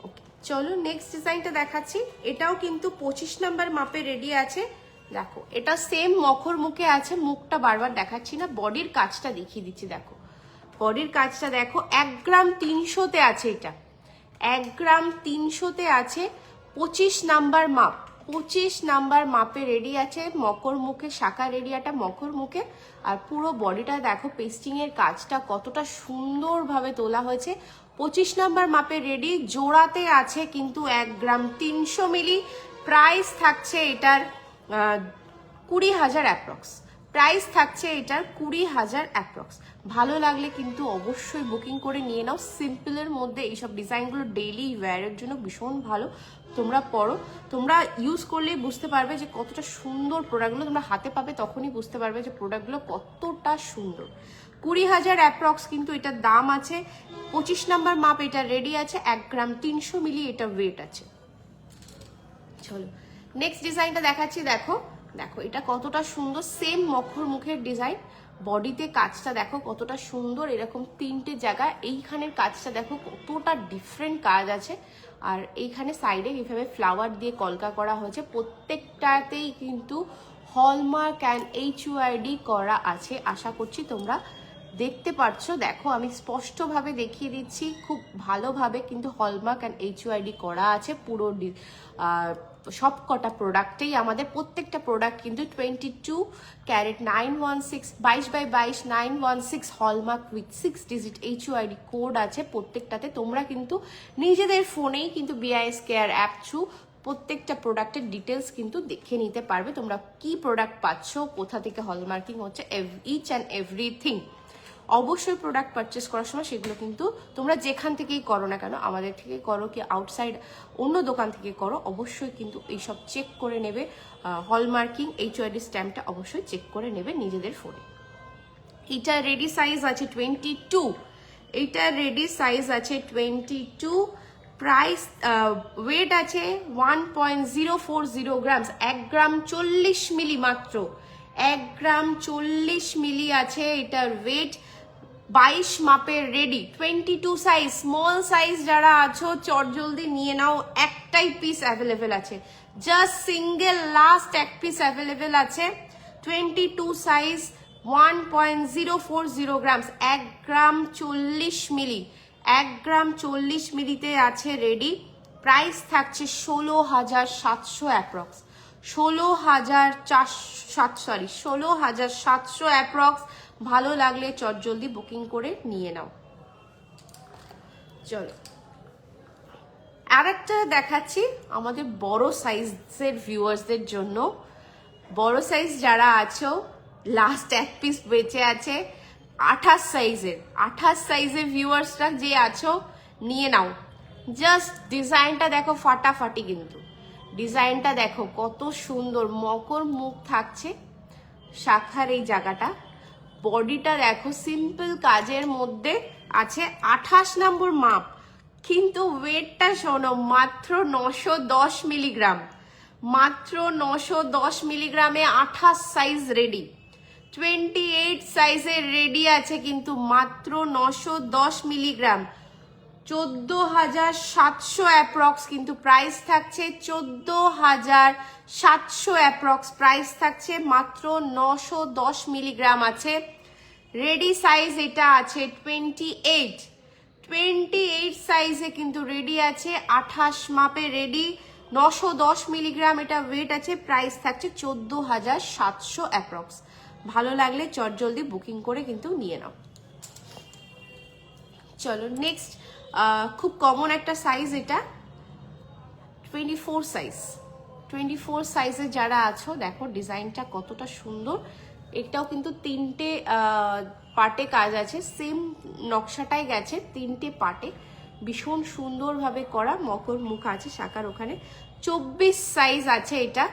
ওকে, চলো নেক্সট ডিজাইনটা দেখাচ্ছি। এটাও কিন্তু 25 নাম্বার মাপে রেডি আছে। দেখো এটা সেম মকর মুখে আছে, মুখটা বারবার দেখাচ্ছি না, বডির কাজটা দেখিয়ে দিচ্ছি। দেখো বডির কাজটা দেখো, 1 গ্রাম 300-তে আছে এটা, 1 গ্রাম 300-তে আছে। 25 নাম্বার মাপ, 25 নাম্বার মাপে রেডি আছে, মকর মুখে, শাখার এরিয়াটা মকর মুখে, আর পুরো বডিটা দেখো পেস্টিং এর কাজটা কতটা সুন্দরভাবে তোলা হয়েছে। 25 নাম্বার মাপে রেডি, জোড়াতে আছে কিন্তু 1 গ্রাম 300 মিলি। প্রাইস থাকছে এটার 20,000 অ্যাপ্রক্স। প্রাইস থাকছে এটার 20,000 অ্যাপ্রক্স। ভালো লাগলে কিন্তু অবশ্যই বুকিং করে নিয়ে নাও। সিম্পলের মধ্যে এইসব ডিজাইনগুলো ডেইলি ওয়্যারের জন্য ভীষণ ভালো। তোমরা পরো, তোমরা ইউজ করলেই বুঝতে পারবে যে কতটা সুন্দর প্রোডাক্টগুলো তোমরা হাতে পাবে, তখনই বুঝতে পারবে যে প্রোডাক্টগুলো কতটা সুন্দর। 20,000 অ্যাপ্রক্স কিন্তু এটার দাম আছে। 25 নাম্বার মাপ এটা রেডি আছে, 1 গ্রাম 300 মিলি এটা ওয়েট আছে। চলো নেক্সট ডিজাইনটা দেখাচ্ছি। দেখো দেখো এটা কতটা সুন্দর, সেম মকর মুখের ডিজাইন। বডিতে কাজটা দেখো কতটা সুন্দর, এরকম 3টে জায়গায় এইখানের কাজটা দেখো কতটা ডিফারেন্ট কাজ আছে। আর এইখানে সাইডে এইভাবে ফ্লাওয়ার দিয়ে কলকা করা হয়েছে। প্রত্যেকটাতেই কিন্তু হলমার্ক অ্যান্ড HUID করা আছে। আশা করছি তোমরা দেখতে পারছো। দেখো আমি স্পষ্টভাবে দেখিয়ে দিচ্ছি, খুব ভালোভাবে কিন্তু হলমার্ক অ্যান্ড HUID করা আছে পুরো সব কটা প্রোডাক্টেই। আমাদের প্রত্যেকটা প্রোডাক্ট কিন্তু 22 carat 916 22/22 916 hallmark with 6 digit HUID code আছে প্রত্যেকটাতে। তোমরা কিন্তু নিজেদের ফোনেই কিন্তু BIS কেয়ার অ্যাপ থ্রু প্রত্যেকটা প্রোডাক্টের ডিটেলস কিন্তু দেখে নিতে পারবে। তোমরা কি প্রোডাক্ট পাচ্ছ, কোথা থেকে হলমার্কিং হচ্ছে, ইচ অ্যান্ড এভরিথিং। অবশ্যই প্রোডাক্ট পারচেস করার সময় সেগুলো কিন্তু তোমরা যেখান থেকেই করো না কেন, আমাদের থেকে করো কি আউটসাইড অন্য দোকান থেকে করো, অবশ্যই কিন্তু এইসব চেক করে নেবে। হলমার্কিং HUID স্ট্যাম্পটা অবশ্যই চেক করে নেবে নিজেদের ফোনে। এটা রেডি সাইজ আছে 22, এইটা রেডি সাইজ আছে 22। প্রাইস ওয়েট আছে 1.040 গ্রামস, 1 গ্রাম 40 মিলি মাত্র, 1 গ্রাম 40 মিলি আছে এটার ওয়েট। 22 মাপের রেডি, 22 সাইজ। স্মল সাইজ যারা আছো চটজলদি নিয়ে নাও, একটাই পিস অ্যাভেলেবেল আছে, জাস্ট সিঙ্গেল লাস্ট এক পিস অ্যাভেলেবেল আছে। 22 সাইজ 1.040 গ্রামস, 1 গ্রাম 40 মিলি, 1 গ্রাম 40 মিলিতে আছে রেডি। প্রাইস থাকছে 16,700 অ্যাপ্রক্স, 16,700 অ্যাপ্রক্স। ভালো লাগলে চটজলদি বুকিং করে নিয়ে নাও। চলো আর একটা দেখাচ্ছি আমাদের বড় সাইজের ভিউয়ার্সদের জন্য। বড় সাইজ যারা আছো, লাস্ট এক পিস বেঁচে আছে 28 সাইজের। 28 সাইজের ভিউয়ার্সরা যে আছো নিয়ে নাও। জাস্ট ডিজাইনটা দেখো ফাটাফাটি, কিন্তু ডিজাইনটা দেখো কত সুন্দর, মকর মুখ থাকছে শাখার এই জায়গাটা। বডিটা দেখো সিম্পল কাজের মধ্যে আছে, 28 নম্বর মাপ, কিন্তু ওয়েটটা শোনো মাত্র 910 মিলিগ্রাম, মাত্র 910 মিলিগ্রামে 28 সাইজ রেডি। 28 সাইজের রেডি আছে কিন্তু মাত্র 910 মিলিগ্রাম, 14,700 অ্যাপ্রক্স কিন্তু প্রাইস থাকছে, 14,700 অ্যাপ্রক্স প্রাইস থাকছে। মাত্র 910 মিলিগ্রাম আছে। রেডি সাইজ এটা আছে 28 সাইজে কিন্তু রেডি আছে, 28 মাপে রেডি, 910 মিলিগ্রাম এটা ওয়েট আছে। প্রাইস থাকছে 14,700 অ্যাপ্রক্স। ভালো লাগলে চটজলদি বুকিং করে কিন্তু নিয়ে নাও। চলো নেক্সট, খুব কমন একটা সাইজ এটা, 24 সাইজ। 24 সাইজে যারা আছো দেখো ডিজাইনটা কতটা সুন্দর। এটাও কিন্তু 3টে পার্টে কাজ আছে, সেম নকশাটাই গেছে 3টে পার্টে, ভীষণ সুন্দরভাবে করা। মকর মুখ আছে শাখার ওখানে। 24 সাইজ আছে এটা,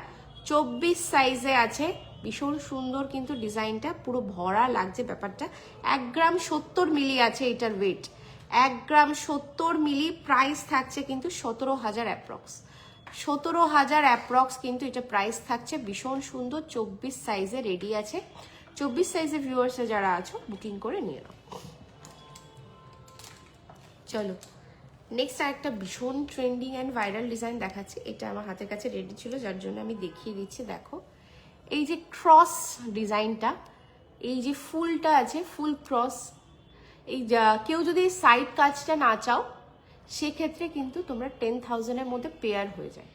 24 সাইজে আছে, ভীষণ সুন্দর কিন্তু ডিজাইনটা, পুরো ভরা লাগছে ব্যাপারটা। 1 গ্রাম 70 মিলি আছে এটার ওয়েট, 1 গ্রাম 70 মিলি। প্রাইস থাকছে কিন্তু 17,000 অ্যাপ্রক্স, 17,000 অ্যাপ্রক্স কিন্তু এটা প্রাইস থাকছে। ভীষণ সুন্দর, 24 সাইজে রেডি আছে। 24 সাইজের ভিউয়ার্স যারা আছো বুকিং করে নিয়ে নাও। চলো নেক্সট আরেকটা ভীষণ ট্রেন্ডিং অ্যান্ড ভাইরাল ডিজাইন দেখাচ্ছি। এটা আমার হাতের কাছে রেডি ছিল যার জন্য আমি দেখিয়ে দিচ্ছি। দেখো এই যে ক্রস ডিজাইনটা, এই যে ফুলটা আছে, ফুল ক্রস, এই কেউ যদি সাইড কাজটা না চাও সেক্ষেত্রে কিন্তু তোমরা 10,000-এর মধ্যে পেয়ার হয়ে যায়।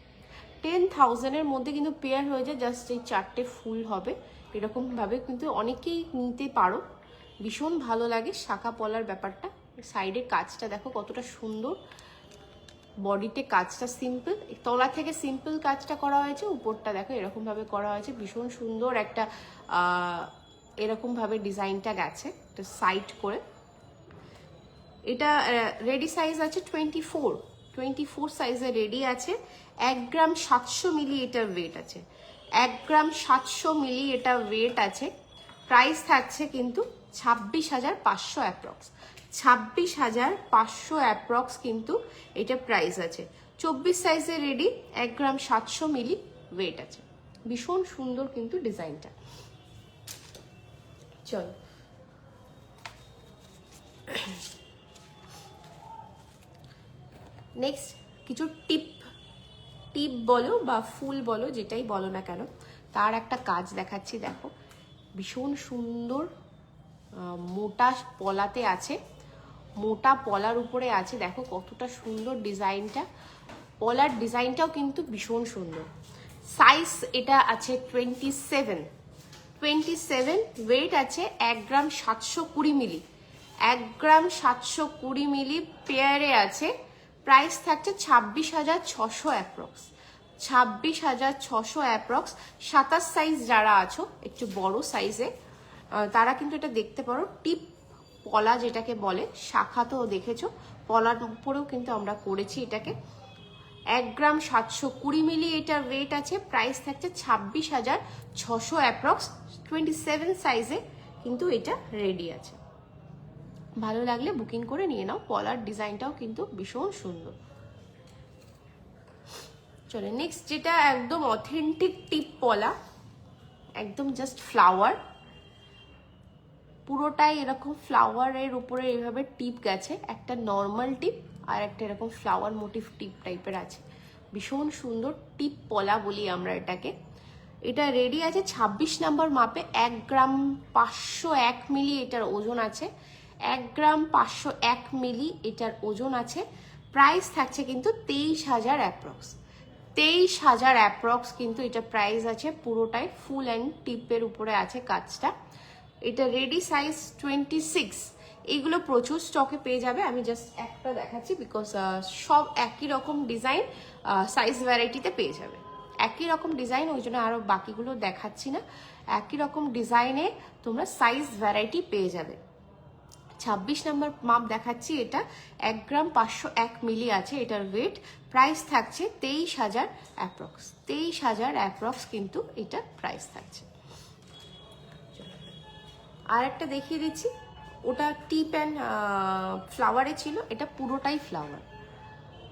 10,000-এর মধ্যে কিন্তু পেয়ার হয়ে যায়, জাস্ট এই 4টে ফুল হবে এরকমভাবে, কিন্তু অনেকেই নিতে পারো, ভীষণ ভালো লাগে শাখা পলার ব্যাপারটা। সাইডের কাজটা দেখো কতটা সুন্দর, বডিতে কাজটা সিম্পল, তলা থেকে সিম্পল কাজটা করা হয়েছে, উপরটা দেখো এরকম ভাবে করা হয়েছে, ভীষণ সুন্দর একটা এরকম ভাবে ডিজাইনটা গেছে একটা সাইড করে। এটা রেডি সাইজ আছে 24 সাইজে রেডি আছে। 1 গ্রাম 700 মিলি এটার ওয়েট আছে, 1 গ্রাম 700 মিলি এটা ওয়েট আছে। প্রাইস থাকছে কিন্তু 26,500 অ্যাপ্রক্স, 26,500 অ্যাপ্রক্স কিন্তু এটা প্রাইস আছে। 24 সাইজে রেডি, 1 গ্রাম 700 মিলি ওয়েট আছে, ভীষণ সুন্দর কিন্তু ডিজাইনটা। চলো নেক্সট কিছু টিপ বলো বা ফুল বলো, যেটাই বলো না কেন, তার একটা কাজ দেখাচ্ছি। দেখো ভীষণ সুন্দর মোটা পলাতে আছে, মোটা পলার উপরে আছে, দেখো কতটা সুন্দর ডিজাইনটা, পলার ডিজাইনটাও কিন্তু ভীষণ সুন্দর। সাইজ এটা আছে 27, ওয়েট আছে 1 গ্রাম 720 মিলি, 1 গ্রাম 720 মিলি পেয়ারে আছে। প্রাইস থাকছে 26,600 অ্যাপ্রক্স, 26,600 অ্যাপ্রক্স। 27 সাইজ যারা আছো একটু বড় সাইজে, তারা কিন্তু এটা দেখতে পারো। টিপ পলা যেটাকে বলে, শাখা তো দেখেছো, পলার উপরেও কিন্তু আমরা করেছি এটাকে। 1 গ্রাম 720 মিলি এটার ওয়েট আছে। প্রাইস থাকছে 26,600 অ্যাপ্রক্স। 27 সাইজে কিন্তু এটা রেডি আছে। ভালো লাগলে বুকিং করে নিয়ে নাও, পলার ডিজাইনটাও কিন্তু ভীষণ সুন্দর। চলো নেক্সট, যেটা একদম অথেন্টিক টিপ পলা, একদম জাস্ট ফ্লাওয়ার, পুরোটাই এরকম ফ্লাওয়ারের উপরে এইভাবে টিপ গেছে, একটা নর্মাল টিপ আর একটা এরকম ফ্লাওয়ার মোটিভ টিপ টাইপের আছে, ভীষণ সুন্দর টিপ পলা বলি আমরা এটাকে। এটা রেডি আছে 26 নম্বর মাপে, 1 গ্রাম 501 মিলি এটার ওজন আছে, 1 গ্রাম 501 মিলি এটার ওজন আছে। প্রাইস থাকছে কিন্তু 23,000 অ্যাপ্রক্স, 23,000 অ্যাপ্রক্স কিন্তু এটা প্রাইস আছে। পুরোটাই ফুল অ্যান্ড টিপের উপরে আছে কাজটা। এটা রেডি সাইজ 26। এইগুলো প্রচুর স্টকে পেয়ে যাবে, আমি জাস্ট একটা দেখাচ্ছি বিকজ সব একই রকম ডিজাইন সাইজ ভ্যারাইটিতে পেয়ে যাবে, একই রকম ডিজাইন, ওই জন্য আরও বাকিগুলো দেখাচ্ছি না। একই রকম ডিজাইনে তোমরা সাইজ ভ্যারাইটি পেয়ে যাবে। 26 নম্বর মাপ দেখাচ্ছি, এটা 1 গ্রাম 501 মিলি আছে এটার ওয়েট। প্রাইস থাকছে 23,000 অ্যাপ্রক্স, 23,000 অ্যাপ্রক্স কিন্তু এটা প্রাইস থাকছে। আর একটা দেখিয়ে দিচ্ছি, ওটা টিপ অ্যান্ড ফ্লাওয়ারে ছিল, এটা পুরোটাই ফ্লাওয়ার,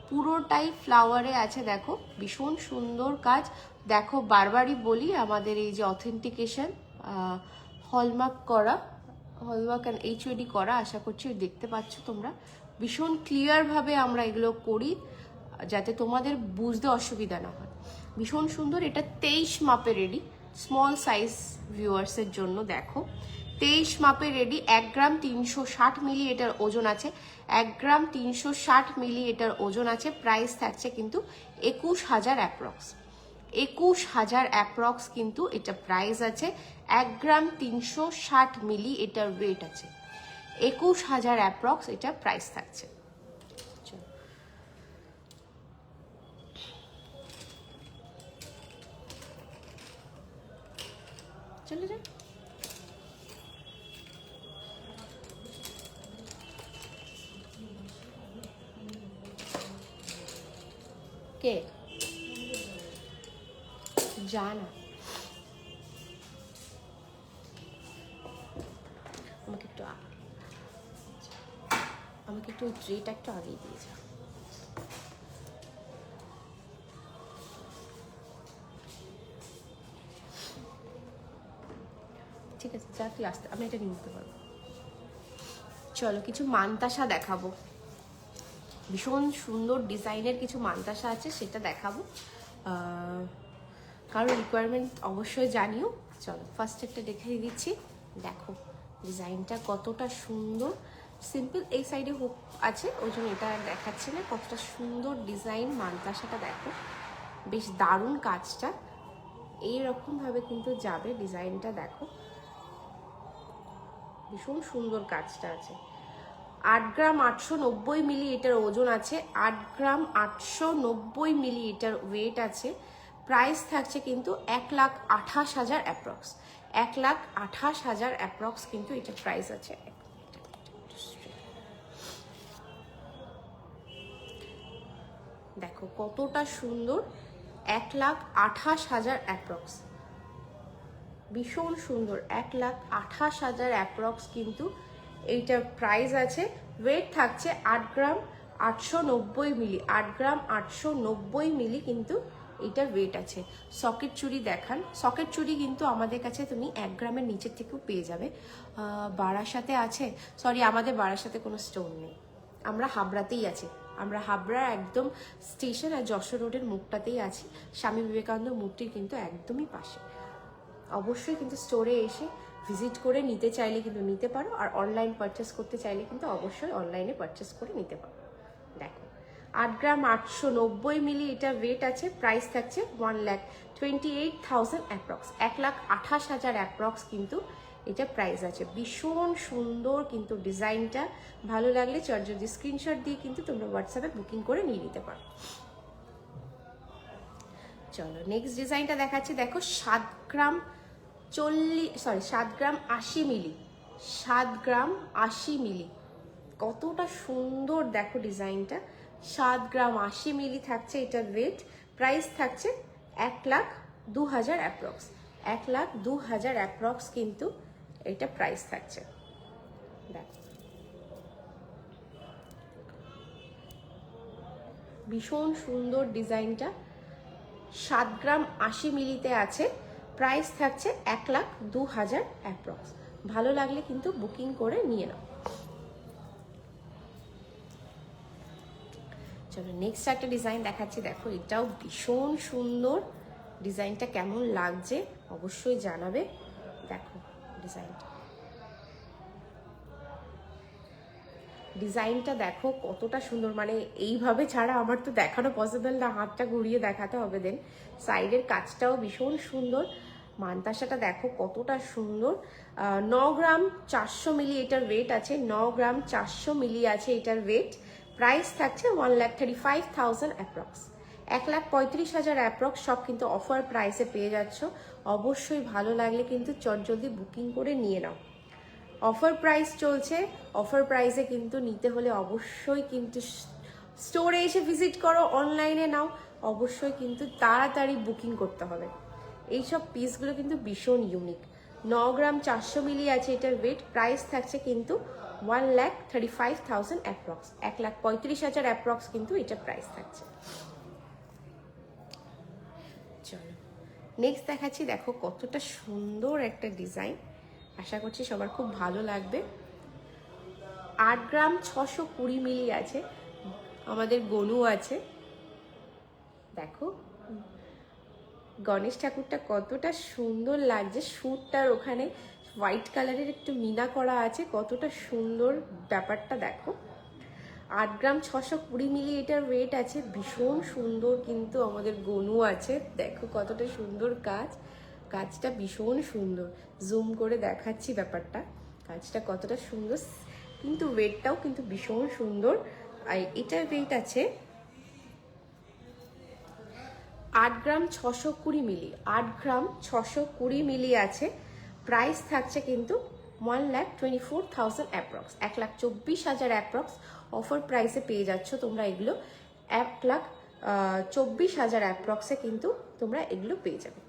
পুরোটাই ফ্লাওয়ারে আছে। দেখো ভীষণ সুন্দর কাজ। দেখো বারবারই বলি, আমাদের এই যে অথেন্টিকেশন হলমার্ক করা, হলমার্ক অ্যান্ড HOD করা, আশা করছি দেখতে পাচ্ছ তোমরা, ভীষণ ক্লিয়ারভাবে আমরা এগুলো করি যাতে তোমাদের বুঝতে অসুবিধা না হয়। ভীষণ সুন্দর। এটা 23 মাপে রেডি, স্মল সাইজ ভিউয়ার্সের জন্য। দেখো 23 মাপে রেডি, 1 গ্রাম 360 মিলি এটার ওজন আছে, 1 গ্রাম 360 মিলি এটার ওজন আছে। প্রাইস থাকছে কিন্তু 21,000 অ্যাপ্রক্স, 21,000 অ্যাপ্রক্স কিন্তু এটা প্রাইস আছে। 1 গ্রাম 360 মিলি এটার ওয়েট আছে, 21,000 অ্যাপ্রক্স এটা প্রাইস থাকছে। চলে যান। কে জানা, আমাকে একটু ট্রেটা একটু আগেই দিয়ে যা। ঠিক আছে, যা তুই আসতে, আমি এটা নিয়ে নিতে পারবো। চলো কিছু মানতাসা দেখাবো, ভীষণ সুন্দর ডিজাইনের কিছু মানতাসা আছে, সেটা দেখাবো। কারো রিকোয়ারমেন্ট অবশ্যই জানিও। চলো ফার্স্ট একটা দেখিয়ে দিচ্ছি। দেখো ডিজাইনটা কতটা সুন্দর, সিম্পল, এই সাইডে হুক আছে ওই জন্য এটা দেখাচ্ছি না। কতটা সুন্দর ডিজাইন মানতাসাটা দেখো, বেশ দারুণ কাজটা, এইরকমভাবে কিন্তু যাবে। ডিজাইনটা দেখো, ভীষণ সুন্দর কাজটা আছে। 8 গ্রাম 890 মিলি এটার ওজন আছে, 8 গ্রাম 890 মিলি এটার ওয়েট আছে। প্রাইস থাকছে কিন্তু 1,28,000 অ্যাপ্রক্স, 1,28,000 অ্যাপ্রক্স কিন্তু এটা প্রাইস আছে। দেখো কতটা সুন্দর, 1,28,000 অ্যাপ্রক্স, ভীষণ সুন্দর। 1,28,000 অ্যাপ্রক্স কিন্তু এইটার প্রাইস আছে। ওয়েট থাকছে 8 গ্রাম 890 মিলি, 8 গ্রাম 890 মিলি কিন্তু এইটার ওয়েট আছে। সকেট চুড়ি দেখান, সকেট চুড়ি কিন্তু আমাদের কাছে তুমি 1 গ্রামের নিচের থেকেও পেয়ে যাবে। বারাসাতে আছে, সরি আমাদের বারাসাতে কোনো স্টোর নেই, আমরা হাবড়াতেই আছি, আমরা হাবড়া একদম স্টেশন আর যশোর রোডের মুখটাতেই আছি, স্বামী বিবেকানন্দ মূর্তির কিন্তু একদমই পাশে। অবশ্যই কিন্তু স্টোরে এসে ভিজিট করে নিতে চাইলে কিন্তু নিতে পারো, আর অনলাইন পারচেস করতে চাইলে কিন্তু অবশ্যই অনলাইনে পারচেস করে নিতে পারো। দেখো 8 গ্রাম 890 মিলি এটা ওয়েট আছে। প্রাইস থাকছে 1,28,000 অ্যাপ্রক্স, 1,28,000 অ্যাপ্রক্স কিন্তু এটা প্রাইস আছে। ভীষণ সুন্দর কিন্তু ডিজাইনটা, ভালো লাগলে যদি স্ক্রিনশট দিয়ে কিন্তু তোমরা হোয়াটসঅ্যাপে বুকিং করে নিয়ে নিতে পারো। চলো নেক্সট ডিজাইনটা দেখাচ্ছি। দেখো 7 গ্রাম 80 মিলি, 7 গ্রাম 80 মিলি, কতটা সুন্দর দেখো ডিজাইনটা। 7 গ্রাম 80 মিলি থাকছে এটার ওয়েট। প্রাইস থাকছে 1,02,000 অ্যাপ্রক্স, 1,02,000 অ্যাপ্রক্স কিন্তু এটা প্রাইস থাকছে। দেখো ভীষণ সুন্দর ডিজাইনটা, 7 গ্রাম 80 মিলিতে আছে। প্রাইস থাকছে 1,02,000 অ্যাপ্রক্স। ভালো লাগলে কিন্তু বুকিং করে নিয়ে নাও। চলো নেক্সট একটা ডিজাইন দেখাচ্ছি। দেখো এটাও ভীষণ সুন্দর, ডিজাইনটা কেমন লাগছে অবশ্যই জানাবে। দেখো ডিজাইনটা দেখো কতটা সুন্দর, মানে এইভাবে ছাড়া আমার তো দেখানো পসিবল না, হাতটা ঘুরিয়ে দেখাতে হবে। দেন সাইডের কাজটাও ভীষণ সুন্দর, মানতাসাটা দেখো কতটা সুন্দর। 9 গ্রাম 400 মিলি এটার ওয়েট আছে, 9 গ্রাম 400 মিলি আছে এটার ওয়েট। প্রাইস থাকছে 1,35,000 অ্যাপ্রক্স, 1,35,000 অ্যাপ্রক্স। সব কিন্তু অফার প্রাইসে পেয়ে যাচ্ছ। অবশ্যই ভালো লাগলে কিন্তু জলদি বুকিং করে নিয়ে নাও। অফার প্রাইস চলছে, অফার প্রাইসে কিন্তু নিতে হলে অবশ্যই কিন্তু স্টোরে এসে ভিজিট করো, অনলাইনে নাও, অবশ্যই কিন্তু তাড়াতাড়ি বুকিং করতে হবে। এইসব পিসগুলো কিন্তু ভীষণ ইউনিক। 9 গ্রাম 400 মিলি আছে এটার ওয়েট। প্রাইস থাকছে কিন্তু 1,35,000 অ্যাপ্রক্স, 1,35,000 অ্যাপ্রক্স কিন্তু এটা প্রাইস থাকছে। চলো নেক্সট দেখাচ্ছি। দেখো কতটা সুন্দর একটা ডিজাইন, আশা করছি সবার খুব ভালো লাগবে। 8 গ্রাম 620 মিলি আছে, আমাদের গনু আছে। দেখো গণেশ ঠাকুরটা কতটা সুন্দর লাগছে, সুটটার ওখানে হোয়াইট কালারের একটু মিনা করা আছে, কতটা সুন্দর ব্যাপারটা দেখো। 8 গ্রাম 620 মিলি এটার ওয়েট আছে। ভীষণ সুন্দর কিন্তু আমাদের গনু আছে, দেখো কতটা সুন্দর কাজ, কাজটা ভীষণ সুন্দর। জুম করে দেখাচ্ছি ব্যাপারটা, কাজটা কতটা সুন্দর, কিন্তু ওয়েটটাও কিন্তু ভীষণ সুন্দর। আর এটার ওয়েট আছে 8 গ্রাম 620 মিলি, 8 গ্রাম 620 মিলি আছে। প্রাইস থাকছে কিন্তু 1,24,000 অ্যাপ্রক্স, 1,24,000 অ্যাপ্রক্স। অফার প্রাইসে পেয়ে যাচ্ছ তোমরা এগুলো, 1,24,000 অ্যাপ্রক্সে কিন্তু তোমরা এগুলো পেয়ে যাবে।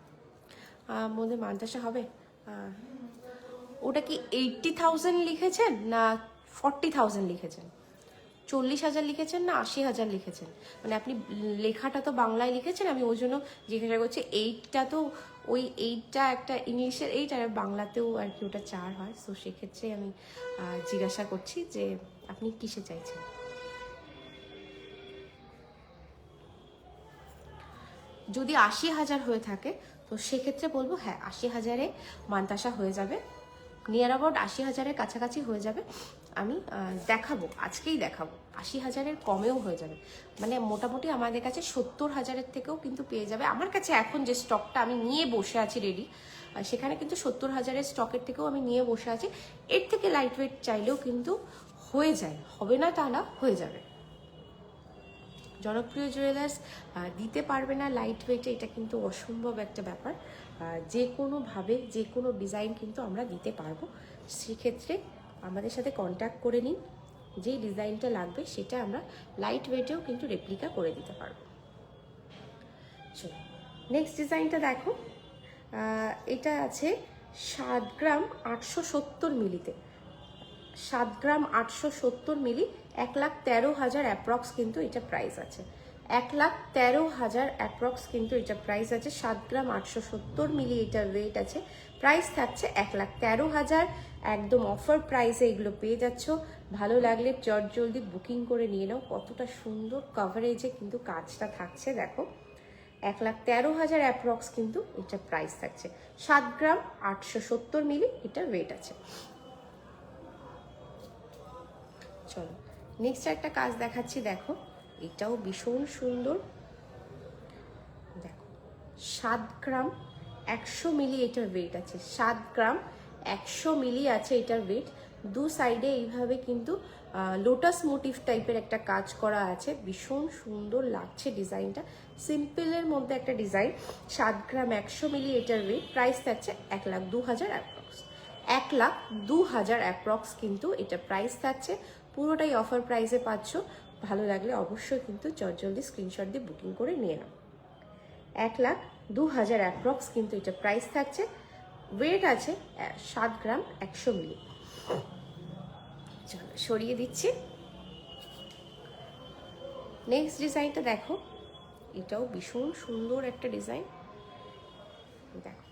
মধ্যে মানতাসা হবে, ওটা কি 80,000 লিখেছেন না 40,000 লিখেছেন, 40,000 লিখেছেন না 80,000 লিখেছেন? মানে আপনি লেখাটা তো বাংলায় লিখেছেন, আমি ওই জন্য জিজ্ঞাসা করছি। 8টা তো ওই 8টা একটা ইংলিশের 8 আর বাংলাতেও আর কি ওটা 4 হয়, সো সেক্ষেত্রে আমি জিজ্ঞাসা করছি যে আপনি কিসে চাইছেন। যদি 80,000 হয়ে থাকে তো সেক্ষেত্রে বলবো হ্যাঁ 80,000-এ মানতাসা হয়ে যাবে, নিয়ার অ্যাবাউট 80,000-এর কাছাকাছি হয়ে যাবে। আমি দেখাবো, আজকেই দেখাবো, 80,000-এর কমেও হয়ে যাবে, মানে মোটামুটি আমাদের কাছে 70,000-এর থেকেও কিন্তু পেয়ে যাবে। আমার কাছে এখন যে স্টকটা আমি নিয়ে বসে আছি রেডি, সেখানে কিন্তু 70,000-এর স্টকের থেকেও আমি নিয়ে বসে আছি। এর থেকে লাইট ওয়েট চাইলেও কিন্তু হয়ে যায়, হবে না তা না, হয়ে যাবে। জনপ্রিয় জুয়েলার্স দিতে পারবে না লাইট ওয়েটে, এটা কিন্তু অসম্ভব একটা ব্যাপার। যে কোনোভাবে যে কোনো ডিজাইন কিন্তু আমরা দিতে পারবো। সেক্ষেত্রে আমাদের সাথে কন্ট্যাক্ট করে নিন, যেই ডিজাইনটা লাগবে সেটা আমরা লাইট ওয়েটেও কিন্তু রেপ্লিকা করে দিতে পারবো। চলো নেক্সট ডিজাইনটা দেখো। এটা আছে 7 গ্রাম 870 মিলিতে। 7 গ্রাম 870 মিলি, 1,13,000 অ্যাপ্রক্স কিন্তু এটা প্রাইস আছে। 1,13,000 অ্যাপ্রক্স কিন্তু এটা প্রাইস আছে। 7 গ্রাম 870 মিলি এটার ওয়েট আছে। প্রাইস থাকছে 1,13,000। একদম অফার প্রাইসে এগুলো পেয়ে যাচ্ছ। ভালো লাগলে জলদি বুকিং করে নিয়ে নাও। কতটা সুন্দর কভারেজে কিন্তু কাজটা থাকছে দেখো। 1,13,000 অ্যাপ্রক্স কিন্তু এটা প্রাইস থাকছে। 7 গ্রাম 870 মিলি এটার ওয়েট আছে। চলো নেক্সট একটা কাজ দেখাচ্ছি দেখো, এটাও ভীষণ সুন্দর। দেখো 7 গ্রাম 100 মিলি এটার ওয়েট আছে। 7 গ্রাম 100 মিলি আছে এটার ওয়েট। দু সাইডে এইভাবে কিন্তু লোটাস মোটিভ টাইপের একটা কাজ করা আছে, ভীষণ সুন্দর লাগছে ডিজাইনটা। সিম্পলের মধ্যে একটা ডিজাইন। 7 গ্রাম 100 মিলি এটার ওয়েট। প্রাইস থাকছে 1,02,000 অ্যাপ্রক্স। 1,02,000 অ্যাপ্রক্স কিন্তু এটা প্রাইস থাকছে। পুরোটাই অফার প্রাইসে পাচ্ছ। ভালো লাগলে অবশ্যই কিন্তু জলদি স্ক্রিনশট দিয়ে বুকিং করে নিয়ে নাও। 1,02,000 অ্যাপ্রক্স কিন্তু এটা প্রাইস থাকছে। ওয়েট আছে 7 গ্রাম 100 মিলি। চলো সরিয়ে দিচ্ছি। নেক্সট ডিজাইনটা দেখো, এটাও ভীষণ সুন্দর একটা ডিজাইন। দেখো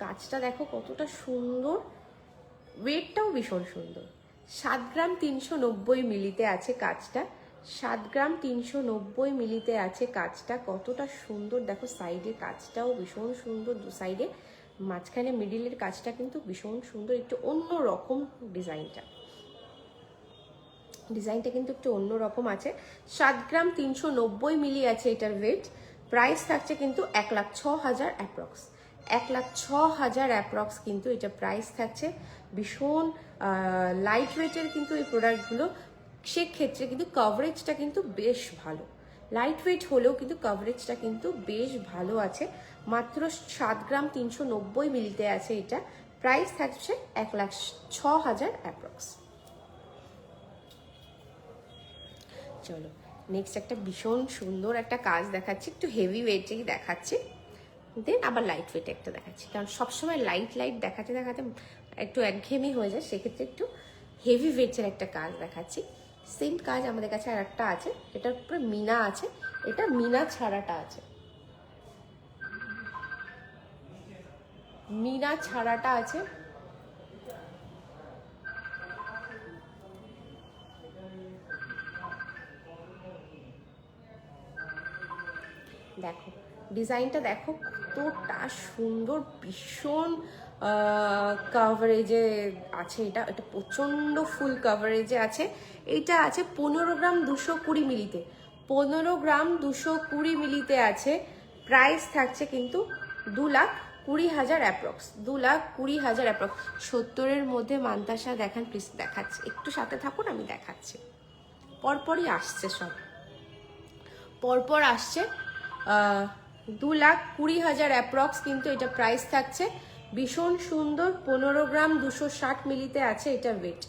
কাজটা দেখো কতটা সুন্দর, ওয়েটটাও ভীষণ সুন্দর। 7 গ্রাম 390 মিলিতে আছে কাজটা। 7 গ্রাম 390 মিলিতে আছে কাজটা। কতটা সুন্দর দেখো, সাইডে কাজটাও ভীষণ সুন্দর, দু সাইডে, মাঝখানে মিডিলের কাজটা কিন্তু ভীষণ সুন্দর। একটু অন্য রকম ডিজাইনটা কিন্তু একটু অন্য রকম আছে। 7 গ্রাম 390 মিলি আছে এটার ওয়েট। প্রাইস থাকছে কিন্তু 1,06,000 অ্যাপ্রক্স। 1,06,000 অ্যাপ্রক্স কিন্তু এটা প্রাইস থাকছে। ভীষণ লাইট ওয়েটের কিন্তু এই প্রোডাক্টগুলো, সেক্ষেত্রে কিন্তু কভারেজটা কিন্তু বেশ ভালো। লাইট ওয়েট হলেও কিন্তু কভারেজটা কিন্তু বেশ ভালো আছে। মাত্র 7 গ্রাম 390 মিলিতে আছে এটা। প্রাইস থাকছে 1,06,000 অ্যাপ্রক্স। চলো নেক্সট একটা ভীষণ সুন্দর একটা কাজ দেখাচ্ছি, একটু হেভি ওয়েটেই দেখাচ্ছি, দেন আবার লাইট ওয়েট একটা দেখাচ্ছি। কারণ সবসময় লাইট দেখাতে একটু একঘেয়েমি হয়ে যায়, সেক্ষেত্রে একটু হেভি ওয়েটের একটা কাজ দেখাচ্ছি। সেম কাজ আমাদের কাছে আর একটা আছে, এটার উপরে মিনা আছে। এটা মিনা ছাড়াটা আছে, মিনা ছাড়াটা আছে। দেখো ডিজাইনটা দেখো কতটা সুন্দর, ভীষণ কভারেজে আছে। এটা প্রচণ্ড ফুল কভারেজে আছে। এটা আছে 15 গ্রাম 220 মিলিতে। 15 গ্রাম 220 মিলিতে আছে। প্রাইস থাকছে কিন্তু 2,20,000 অ্যাপ্রক্স। 2,20,000 অ্যাপ্রক্স। 70-এর মধ্যে মান্তাসা দেখান প্লিজ। দেখাচ্ছি, একটু সাথে থাকুন, আমি দেখাচ্ছি। পরপরই আসছে, সব পরপর আসছে। 2,20,000 অ্যাপ্রক্স কিন্তু এটা প্রাইস থাকছে। ভীষণ সুন্দর। 15 গ্রাম 260 মিলিতে আছে এটা ওয়েট।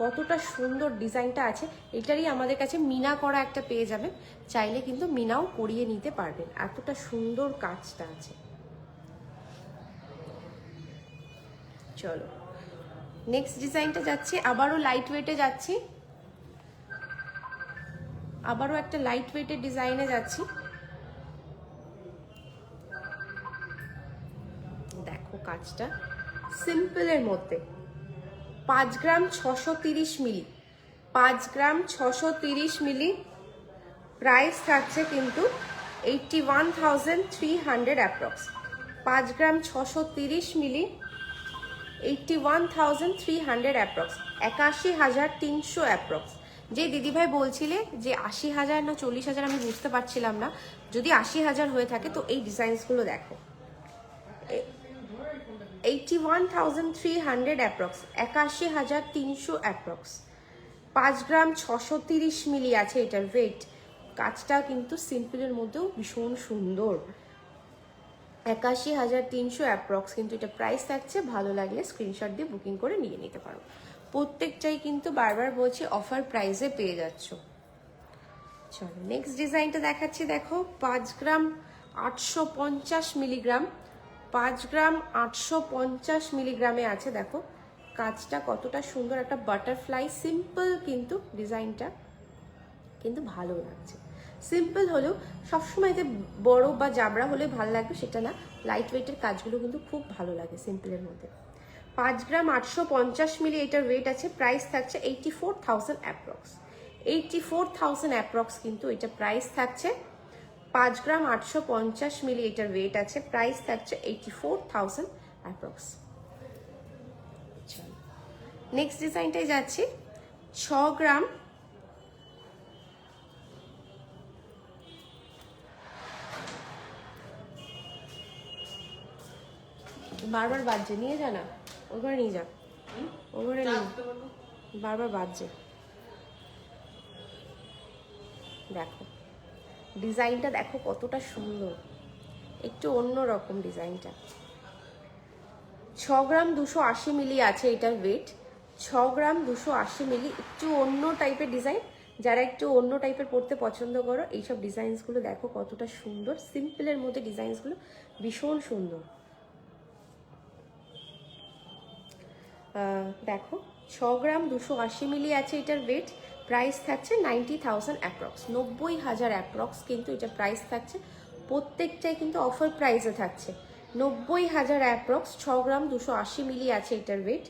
কতটা সুন্দর ডিজাইনটা আছে। এটারই আমাদের কাছে মিনা করা একটা পেয়ে যাবেন, চাইলে কিন্তু মিনাও করিয়ে নিতে পারবেন, এতটা সুন্দর কাজটা আছে। চলো নেক্সট ডিজাইনটা যাচ্ছি, আবারও লাইট ওয়েটে যাচ্ছি, আবারও একটা লাইট ওয়েটের ডিজাইনে যাচ্ছি। দেখো কাজটা সিম্পলের মধ্যে। 5 গ্রাম 630 মিলি। 5 গ্রাম 630 মিলি। প্রাইস থাকছে কিন্তু 81,300 অ্যাপ্রক্স। 5 গ্রাম 630 মিলি, 81,300 অ্যাপ্রক্স। 81,300 অ্যাপ্রক্স। যে দিদিভাই বলছিলে যে 80,000 না 40,000 আমি বুঝতে পারছিলাম না, যদি 80,000 হয়ে থাকে তো এই ডিজাইনসগুলো দেখো, 81,300 অ্যাপ্রক্স, 81,300 অ্যাপ্রক্স, 5 গ্রাম 630 মিলি আছে এটার ওয়েট। কাজটা কিন্তু সিম্পলের মধ্যেও ভীষণ সুন্দর। 81,300 অ্যাপ্রক্স কিন্তু এটা প্রাইস থাকছে। ভালো লাগলে স্ক্রিনশট দিয়ে বুকিং করে নিয়ে নিতে পারো। প্রত্যেকটাই কিন্তু বারবার বলছি অফার প্রাইসে পেয়ে যাচ্ছ। চলো নেক্সট ডিজাইনটা দেখাচ্ছি। দেখো 5 গ্রাম 850 মিলিগ্রাম, 5 গ্রাম 850 মিলিগ্রামে আছে। দেখো কাজটা কতটা সুন্দর, একটা বাটারফ্লাই সিম্পল, কিন্তু ডিজাইনটা কিন্তু ভালো লাগছে। সিম্পল হলেও সবসময় যে বড় বা জাবড়া হলে ভালো লাগবে সেটা না, লাইট ওয়েটের কাজগুলো কিন্তু খুব ভালো লাগে সিম্পলের মধ্যে। 5 গ্রাম 850 মিলি এটার ওয়েট আছে। প্রাইস থাকছে 84,000 অ্যাপ্রক্স, 84,000 অ্যাপ্রক্স কিন্তু এটা প্রাইস থাকছে। 5 গ্রাম 850 মিলি এটার ওয়েট আছে। প্রাইস থাকছে 84,000 অ্যাপ্রক্স। নেক্সট ডিজাইনটাই যাচ্ছি। 6 গ্রাম বারবার বাজছে, নিয়ে যা না, ওই ঘরে নিয়ে যা, ওই ঘরে নিয়ে, বারবার বাজছে। দেখো ডিজাইনটা দেখো কতটা সুন্দর, একটু অন্যরকম ডিজাইনটা। 6 গ্রাম 280 মিলি আছে এটার ওয়েট। 6 গ্রাম 280 মিলি, একটু অন্য টাইপের ডিজাইন। যারা একটু অন্য টাইপের পড়তে পছন্দ করো, এইসব ডিজাইনসগুলো দেখো কতটা সুন্দর। সিম্পলের মধ্যে ডিজাইনসগুলো ভীষণ সুন্দর। দেখো 6 গ্রাম 280 মিলি আছে এটার ওয়েট। প্রাইস থাকছে 90,000 অ্যাপ্রক্স, 90,000 অ্যাপ্রক্স কিন্তু এটা প্রাইস থাকছে। প্রত্যেকটাই কিন্তু অফার প্রাইসে থাকছে। 90,000 অ্যাপ্রক্স, 6 গ্রাম 280 মিলি আছে এটার ওয়েট।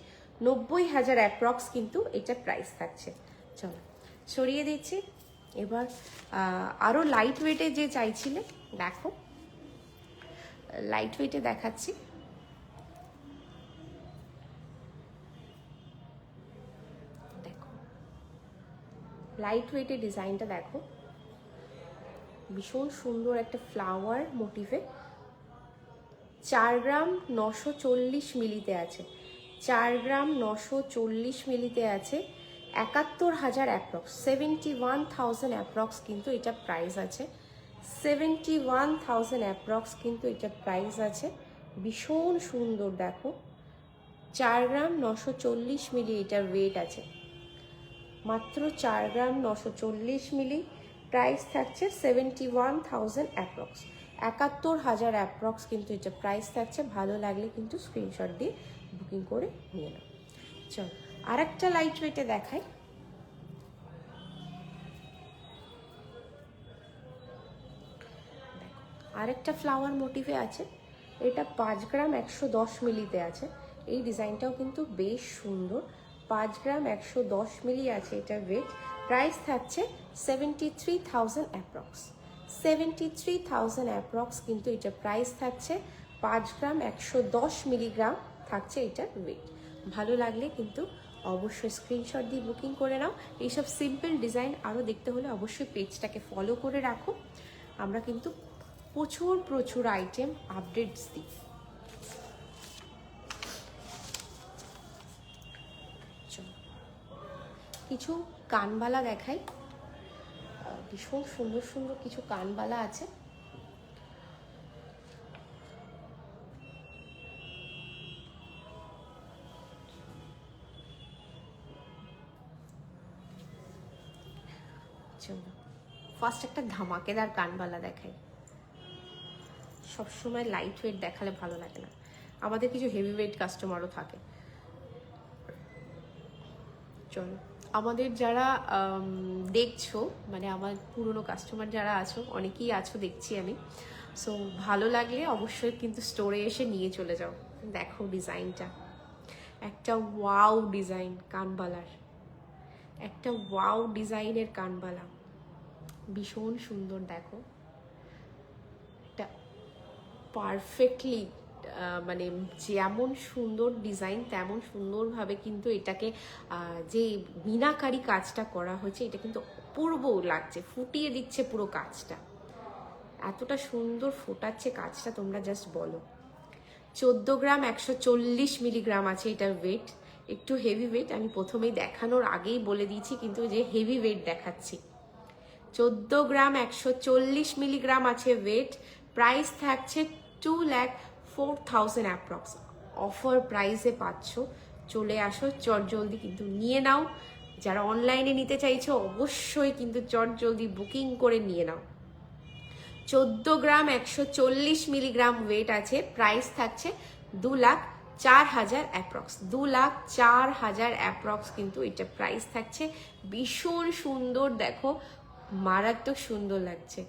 90,000 অ্যাপ্রক্স কিন্তু এটা প্রাইস থাকছে। চলো সরিয়ে দিচ্ছি। এবার আরও লাইট ওয়েটে যে চাইছিলে, দেখো লাইট ওয়েটে দেখাচ্ছি। লাইট ওয়েটের ডিজাইনটা দেখো, ভীষণ সুন্দর একটা ফ্লাওয়ার মোটিভে। 4 গ্রাম 940 মিলিতে আছে। 4 গ্রাম 940 মিলিতে আছে। 71,000 অ্যাপ্রক্স, 71,000 অ্যাপ্রক্স কিন্তু এটা প্রাইস আছে। 71,000 অ্যাপ্রক্স কিন্তু এটা প্রাইস আছে। ভীষণ সুন্দর দেখো। 4 গ্রাম 940 মিলি এটার ওয়েট আছে। মাত্র 4 গ্রাম 940 মিলি। প্রাইস থাকছে 71,000 অ্যাপ্রক্স, 71,000 অ্যাপ্রক্স কিন্তু এটা প্রাইস থাকছে। ভালো লাগলে কিন্তু স্ক্রিনশট দিয়ে বুকিং করে নিয়ে নাও। চল আর একটা লাইট ওয়েটে দেখাই। আরেকটা ফ্লাওয়ার মোটিভে আছে। এটা 5 গ্রাম 110 মিলিতে আছে। এই ডিজাইনটাও কিন্তু বেশ সুন্দর। 5 গ্রাম 110 মিলি আছে এটার ওয়েট। প্রাইস থাকছে 73,000 অ্যাপ্রক্স, 73,000 অ্যাপ্রক্স কিন্তু এটা প্রাইস থাকছে। 5 গ্রাম 110 মিলিগ্রাম থাকছে এটার ওয়েট। ভালো লাগলে কিন্তু অবশ্যই স্ক্রিনশট দিয়ে বুকিং করে নাও। এইসব সিম্পল ডিজাইন আরও দেখতে হলে অবশ্যই পেজটাকে ফলো করে রাখো। আমরা কিন্তু প্রচুর প্রচুর আইটেম আপডেটস দিই। কিছু কানবালা দেখাই। ভীষণ সুন্দর সুন্দর কিছু কানবালা আছে। চলো ফার্স্ট একটা ধামাকেদার কানবালা দেখাই। সবসময় লাইট ওয়েট দেখালে ভালো লাগে না, আমাদের কিছু হেভি ওয়েট কাস্টমারও থাকে। চলো আমাদের যারা দেখছো, মানে আমার পুরনো কাস্টমার যারা আছো, অনেকেই আছো দেখছি আমি। সো ভালো লাগলে অবশ্যই কিন্তু স্টোরে এসে নিয়ে চলে যাও। দেখো ডিজাইনটা, একটা ওয়াও ডিজাইন কানবালার, একটা ওয়াও ডিজাইনের কানবালা, ভীষণ সুন্দর। দেখো একটা পারফেক্টলি মানে যেমন সুন্দর ডিজাইন তেমন সুন্দরভাবে কিন্তু এটাকে যে মিনাকারি কাজটা করা হয়েছে, এটা কিন্তু অপূর্ব লাগছে, ফুটিয়ে দিচ্ছে পুরো কাজটা, এতটা সুন্দর ফোটাচ্ছে কাজটা, তোমরা জাস্ট বলো। 14 গ্রাম 140 মিলিগ্রাম আছে এটার ওয়েট, একটু হেভি ওয়েট, আমি প্রথমেই দেখানোর আগেই বলে দিয়েছি কিন্তু যে হেভি ওয়েট দেখাচ্ছি। 14 গ্রাম 140 মিলিগ্রাম আছে ওয়েট, প্রাইস থাকছে 2,04,000 অ্যাপ্রক্স। অফার প্রাইসে পাচ্ছ, চলে আসো চট জলদি কিন্তু নিয়ে নাও। যারা অনলাইনে নিতে চাইছো অবশ্যই কিন্তু চট জলদি বুকিং করে নিয়ে নাও। 14 গ্রাম 140 মিলিগ্রাম ওয়েট আছে, প্রাইস থাকছে 2,04,000 অ্যাপ্রক্স। 2,04,000 অ্যাপ্রক্স কিন্তু এটা প্রাইস থাকছে। ভীষণ সুন্দর, দেখো মারাত্মক সুন্দর লাগছে।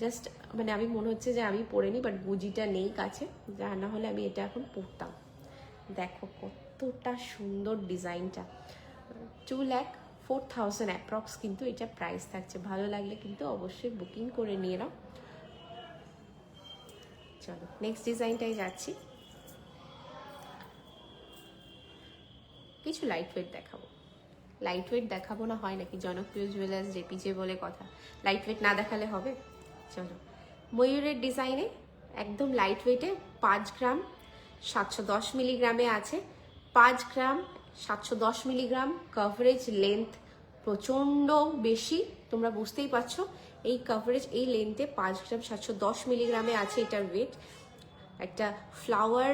জাস্ট মানে আমি মনে হচ্ছে যে আমি পরিনি, বাট গুজিটা নেই কাছে, যা না হলে আমি এটা এখন পরতাম। দেখো কতটা সুন্দর ডিজাইনটা। 2,04,000 অ্যাপ্রক্স কিন্তু এটা প্রাইস থাকছে। ভালো লাগলে কিন্তু অবশ্যই বুকিং করে নিয়ে নাও। চলো নেক্সট ডিজাইনটাই যাচ্ছি। কিছু লাইট ওয়েট দেখাবো। লাইট ওয়েট দেখাবো না হয় নাকি? জনপ্রিয় জুয়েলার্স জেপিজে বলে কথা, লাইট ওয়েট না দেখালে হবে? চলো, ময়ূরের ডিজাইনে একদম লাইট ওয়েটে 5 গ্রাম 710 মিলিগ্রামে আছে। 5 গ্রাম 710 মিলিগ্রাম, কভারেজ লেন্থ প্রচণ্ড বেশি, তোমরা বুঝতেই পারছো। এই কভারেজ এই লেন্থে 5 গ্রাম 710 মিলিগ্রামে আছে এটার ওয়েট। একটা ফ্লাওয়ার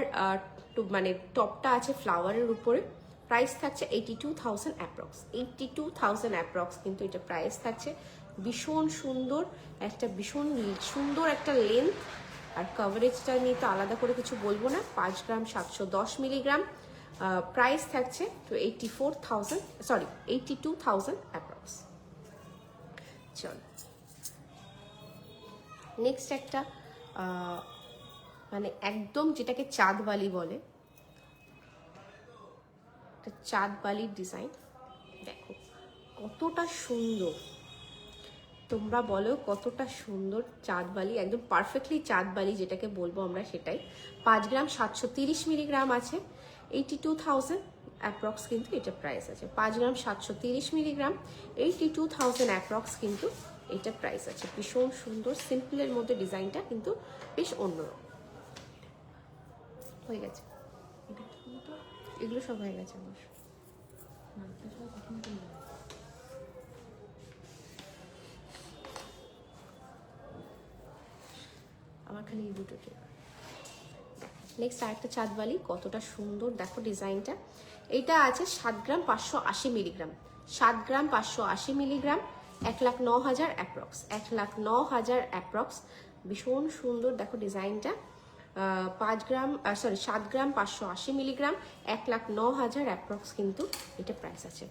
মানে টপটা আছে ফ্লাওয়ারের উপরে। প্রাইস থাকছে 82,000 অ্যাপ্রক্স। 82,000 অ্যাপ্রক্স কিন্তু এটা প্রাইস থাকছে। ভীষণ সুন্দর একটা, ভীষণ সুন্দর একটা লেন্থ, আর কভারেজটা নিয়ে তো আলাদা করে কিছু বলবো না। 5 গ্রাম 710 মিলিগ্রাম, প্রাইস থাকছে তো 82,000 অ্যাপ্রক্স। চলো নেক্সট একটা মানে একদম যেটাকে চাঁদবালি বলে, চাঁদবালির ডিজাইন দেখো কতটা সুন্দর। তোমরা বলো কতটা সুন্দর চাঁদবালি, একদম পারফেক্টলি চাঁদবালি যেটাকে বলবো আমরা সেটাই। 5 গ্রাম 730 মিলিগ্রাম আছে, 82,000 অ্যাপ্রক্স কিন্তু এটা প্রাইস আছে। 5 গ্রাম 730 মিলিগ্রাম, 82,000 অ্যাপ্রক্স কিন্তু এটা প্রাইস আছে। ভীষণ সুন্দর, সিম্পলের মধ্যে ডিজাইনটা কিন্তু বেশ অন্যরকম। হয়ে গেছে, এগুলো সব হয়ে গেছে আমার। আমার খালি এই দুটো। নেক্সট আরেকটা চাঁদবালি, কতটা সুন্দর দেখো ডিজাইনটা। এটা আছে 7 গ্রাম 580 মিলিগ্রাম। 7 গ্রাম 580 মিলিগ্রাম, 1,09,000 অ্যাপ্রক্স। 1,09,000 অ্যাপ্রক্স, ভীষণ সুন্দর দেখো ডিজাইনটা। 5 গ্রাম 7 গ্রাম 580 মিলিগ্রাম, 1,09,000 অ্যাপ্রক্স কিন্তু এটা প্রাইস আছে।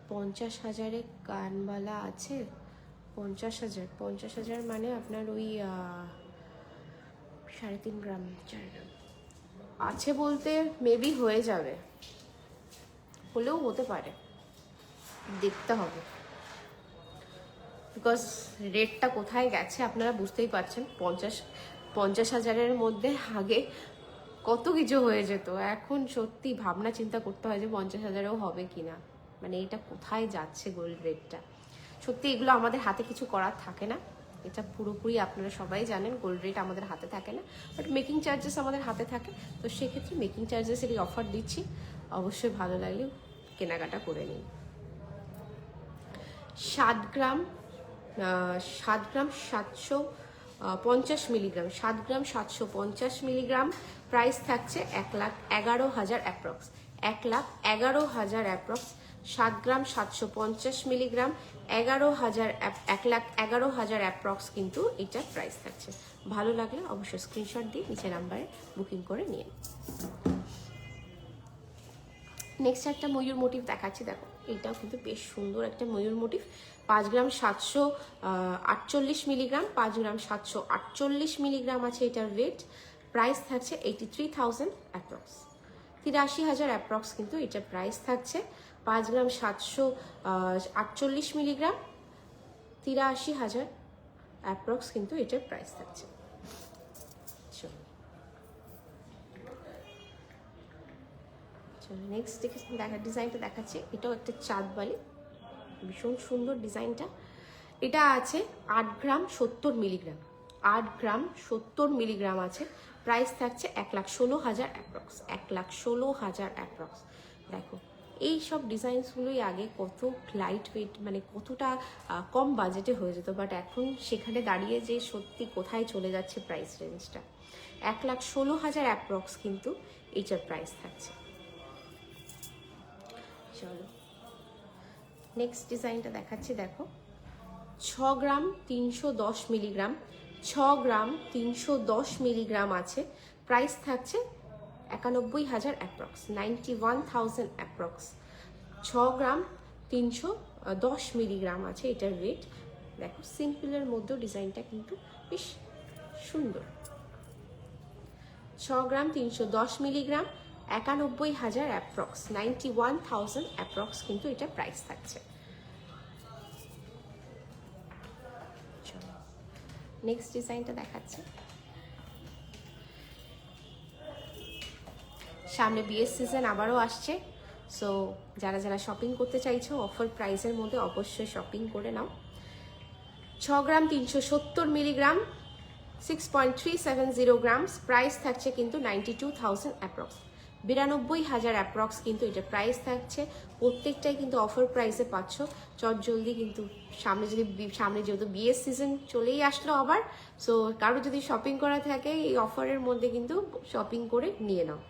50,000-এ কানবালা আছে। 50,000 মানে আপনার ওই 3.5 গ্রাম 4 গ্রাম আছে বলতে মেবি হয়ে যাবে, হলেও হতে পারে, দেখতে হবে। বিকজ রেটটা কোথায় গেছে আপনারা বুঝতেই পারছেন। 50,000-এর মধ্যে আগে কত কিছু হয়ে যেত, এখন সত্যি ভাবনা চিন্তা করতে হয় যে 50,000-এও হবে কিনা। মানে এটা কোথায় যাচ্ছে গোল্ড রেটটা, সত্যি এগুলো আমাদের হাতে কিছু করার থাকে না। এটা পুরোপুরি আপনারা সবাই জানেন, গোল্ড রেট আমাদের হাতে থাকে না, বাট মেকিং চার্জেস আমাদের হাতে থাকে। তো সেক্ষেত্রে মেকিং চার্জেসের এই অফার দিচ্ছি, অবশ্যই ভালো লাগলে কেনাকাটা করে নিন। 7 গ্রাম 750 মিলিগ্রাম, 7 গ্রাম 750 মিলিগ্রাম, প্রাইস থাকছে 1,11,000 অ্যাপ্রক্স। 1,11,000 অ্যাপ্রক্স। 7 গ্রাম 750 মিলিগ্রাম, 1,11,000 অ্যাপ্রক্স কিন্তু এটা প্রাইস থাকছে। ভালো লাগলে অবশ্যই স্ক্রিনশট দিয়ে নিচে নাম্বারে বুকিং করে নিন। নেক্সট একটা ময়ূর মোটিভ দেখাচ্ছি, দেখো এইটাও কিন্তু বেশ সুন্দর একটা ময়ূর মোটিভ। 5 গ্রাম 748 মিলিগ্রাম, 5 গ্রাম 748 মিলিগ্রাম আছে এটার ওয়েট। প্রাইস থাকছে 83,000 অ্যাপ্রক্স। 83,000 অ্যাপ্রক্স কিন্তু এটা প্রাইস থাকছে। 5 গ্রাম 748 মিলিগ্রাম, 83,000 অ্যাপ্রক্স কিন্তু এটার প্রাইস থাকছে। চলো নেক্সট ডিজাইনটা দেখাচ্ছি। এটাও একটা চাঁদবালি, ভীষণ সুন্দর ডিজাইনটা। এটা আছে 8 গ্রাম 70 মিলিগ্রাম, 8 গ্রাম 70 মিলিগ্রাম আছে। প্রাইস থাকছে 1,16,000 অ্যাপ্রক্স, 1,16,000 অ্যাপ্রক্স। দেখো এই সব ডিজাইনসগুলোই আগে কত লাইট ওয়েট, মানে কতটা কম বাজেটে হয়ে যেত, বাট এখন সেখানে দাঁড়িয়ে যে সত্যি কোথায় চলে যাচ্ছে প্রাইস রেঞ্জটা। 1,16,000 অ্যাপ্রক্স কিন্তু এইটার প্রাইস থাকছে। চলো নেক্সট ডিজাইনটা দেখাচ্ছি। দেখো 6 গ্রাম 310 মিলিগ্রাম, 6 গ্রাম 310 মিলিগ্রাম আছে। প্রাইস থাকছে 91,000 অ্যাপ্রক্স, 91,000 অ্যাপ্রক্স। 6 গ্রাম 310 মিলিগ্রাম আছে এটার ওয়েট। দেখো সিম্পলের মধ্যেও ডিজাইনটা কিন্তু বেশ সুন্দর। 6 গ্রাম 310 মিলিগ্রাম, 91,000 অ্যাপ্রক্স, 91,000 অ্যাপ্রক্স কিন্তু এটা প্রাইস থাকছে। নেক্সট ডিজাইনটা দেখাচ্ছে। সামনে বিয়ের সিজন আবারও আসছে, সো যারা যারা শপিং করতে চাইছো অফার প্রাইসের মধ্যে অবশ্যই শপিং করে নাও। 6 গ্রাম 370 মিলিগ্রাম, 6.370 গ্রামস। প্রাইস থাকছে কিন্তু 92,000 অ্যাপ্রক্স, 92,000 অ্যাপ্রক্স কিন্তু এটা প্রাইস থাকছে। প্রত্যেকটাই কিন্তু অফার প্রাইসে পাচ্ছ। চট জলদি কিন্তু সামনে যেহেতু বিয়ের সিজন চলেই আসলো আবার, সো কারো যদি শপিং করা থাকে এই অফারের মধ্যে কিন্তু শপিং করে নিয়ে নাও।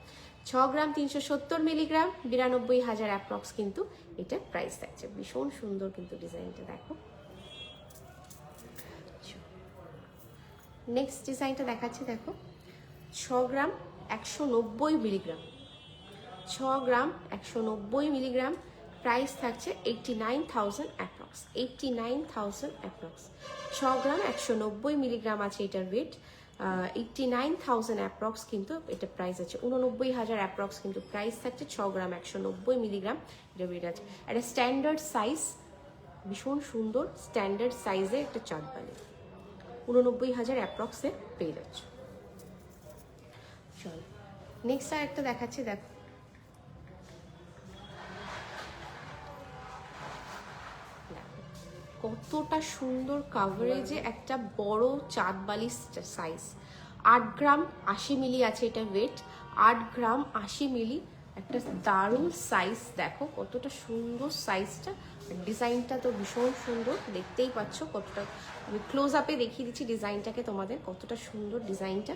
6 গ্রাম 370 মিলিগ্রাম, 92,000 অ্যাপ্রক্স কিন্তু এটা প্রাইস থাকছে। ভীষণ সুন্দর কিন্তু ডিজাইনটা দেখো। নেক্সট ডিজাইনটা দেখাচ্ছি। দেখো 6 গ্রাম 190 মিলিগ্রাম, 6 গ্রাম 190 মিলিগ্রাম। প্রাইস থাকছে 89,000 অ্যাপ্রক্স, 89,000 অ্যাপ্রক্স। 6 গ্রাম 190 মিলিগ্রাম আছে এটার ওয়েট, 89,000 অ্যাপ্রক্স কিন্তু এটা প্রাইস আছে। 89,000 অ্যাপ্রক্স কিন্তু প্রাইস থাকছে। 6 গ্রাম 190 মিলিগ্রাম এটা ওয়েট আছে। একটা স্ট্যান্ডার্ড সাইজ, ভীষণ সুন্দর স্ট্যান্ডার্ড সাইজে একটা চাঁদবালি, 89,000 অ্যাপ্রক্সে পেয়ে যাচ্ছ। চলো নেক্সট আর একটা দেখাচ্ছি। দেখো কতটা সুন্দর কাভারেজে একটা বড় চাঁদবালি সাইজ। 8 গ্রাম 80 মিলি আছে এটা ওয়েট, 8 গ্রাম 80 মিলি। একটা দারুণ সাইজ, দেখো কতটা সুন্দর সাইজটা। ডিজাইনটা তো ভীষণ সুন্দর, দেখতেই পাচ্ছ কতটা। আমি ক্লোজ আপে দেখিয়ে দিচ্ছি ডিজাইনটাকে তোমাদের, কতটা সুন্দর ডিজাইনটা।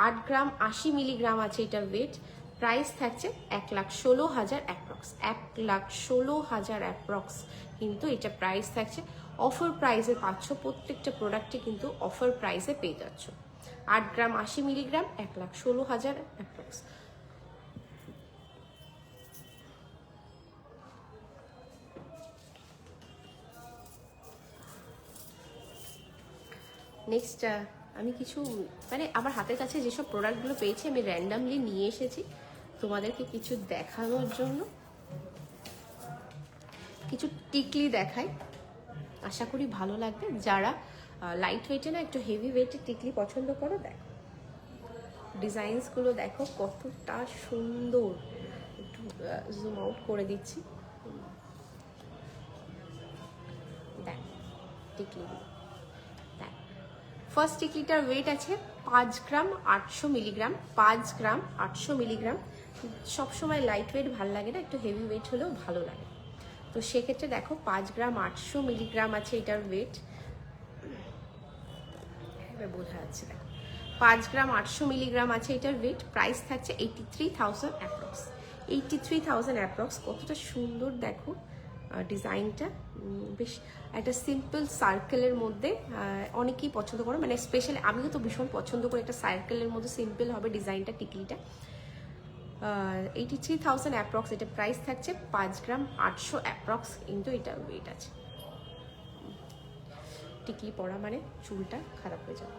8 গ্রাম 80 মিলিগ্রাম আছে এটার ওয়েট। প্রাইস থাকছে 1,16,000 অ্যাপ্রক্স, 1,16,000 অ্যাপ্রক্স কিন্তু এটা প্রাইস থাকছে। অফার প্রাইসে পাচ্ছ, প্রত্যেকটা প্রোডাক্টে কিন্তু অফার প্রাইসে পেয়ে যাচ্ছ। 8 গ্রাম 80 মিলিগ্রাম, 1,16,000 অ্যাপ্রক্স। নেক্সট আমি কিছু মানে আমার হাতের কাছে যেসব প্রোডাক্টগুলো পেয়েছি আমি র্যান্ডামলি নিয়ে এসেছি তোমাদেরকে কিছু দেখানোর জন্য। কিছু টিকলি দেখাই, আশা করি ভালো লাগবে। যারা লাইট ওয়েটে না একটু হেভি ওয়েটে টিকলি পছন্দ করো, দেখো ডিজাইনসগুলো দেখো কতটা সুন্দর। একটু জুম আউট করে দিচ্ছি, দেখ টিকলিগুলো। ফার্স্ট টিকলিটার ওয়েট আছে 5 গ্রাম 800 মিলিগ্রাম, 5 গ্রাম 800 মিলিগ্রাম। সবসময় লাইট ওয়েট ভালো লাগে না, একটু হেভি ওয়েট হলেও ভালো লাগে। তো সেক্ষেত্রে দেখো 5 গ্রাম 800 মিলিগ্রাম আছে এটার ওয়েট, বোঝা যাচ্ছে। দেখো 5 গ্রাম 800 মিলিগ্রাম আছে এটার ওয়েট। প্রাইস থাকছে 83,000 অ্যাপ্রক্স, 83,000 অ্যাপ্রক্স। কতটা সুন্দর দেখো ডিজাইনটা, বেশ একটা সিম্পল সার্কেলের মধ্যে। অনেকেই পছন্দ করো, মানে স্পেশালি আমিও তো ভীষণ পছন্দ করি। একটা সার্কেলের মধ্যে সিম্পল হবে ডিজাইনটা, টিকলিটা। 83,000 অ্যাপ্রক্স এটা প্রাইস থাকছে। 5 গ্রাম 800 অ্যাপ্রক্স কিন্তু এটা ওয়েট আছে। টিকলি পরা মানে চুলটা খারাপ হয়ে যাবে।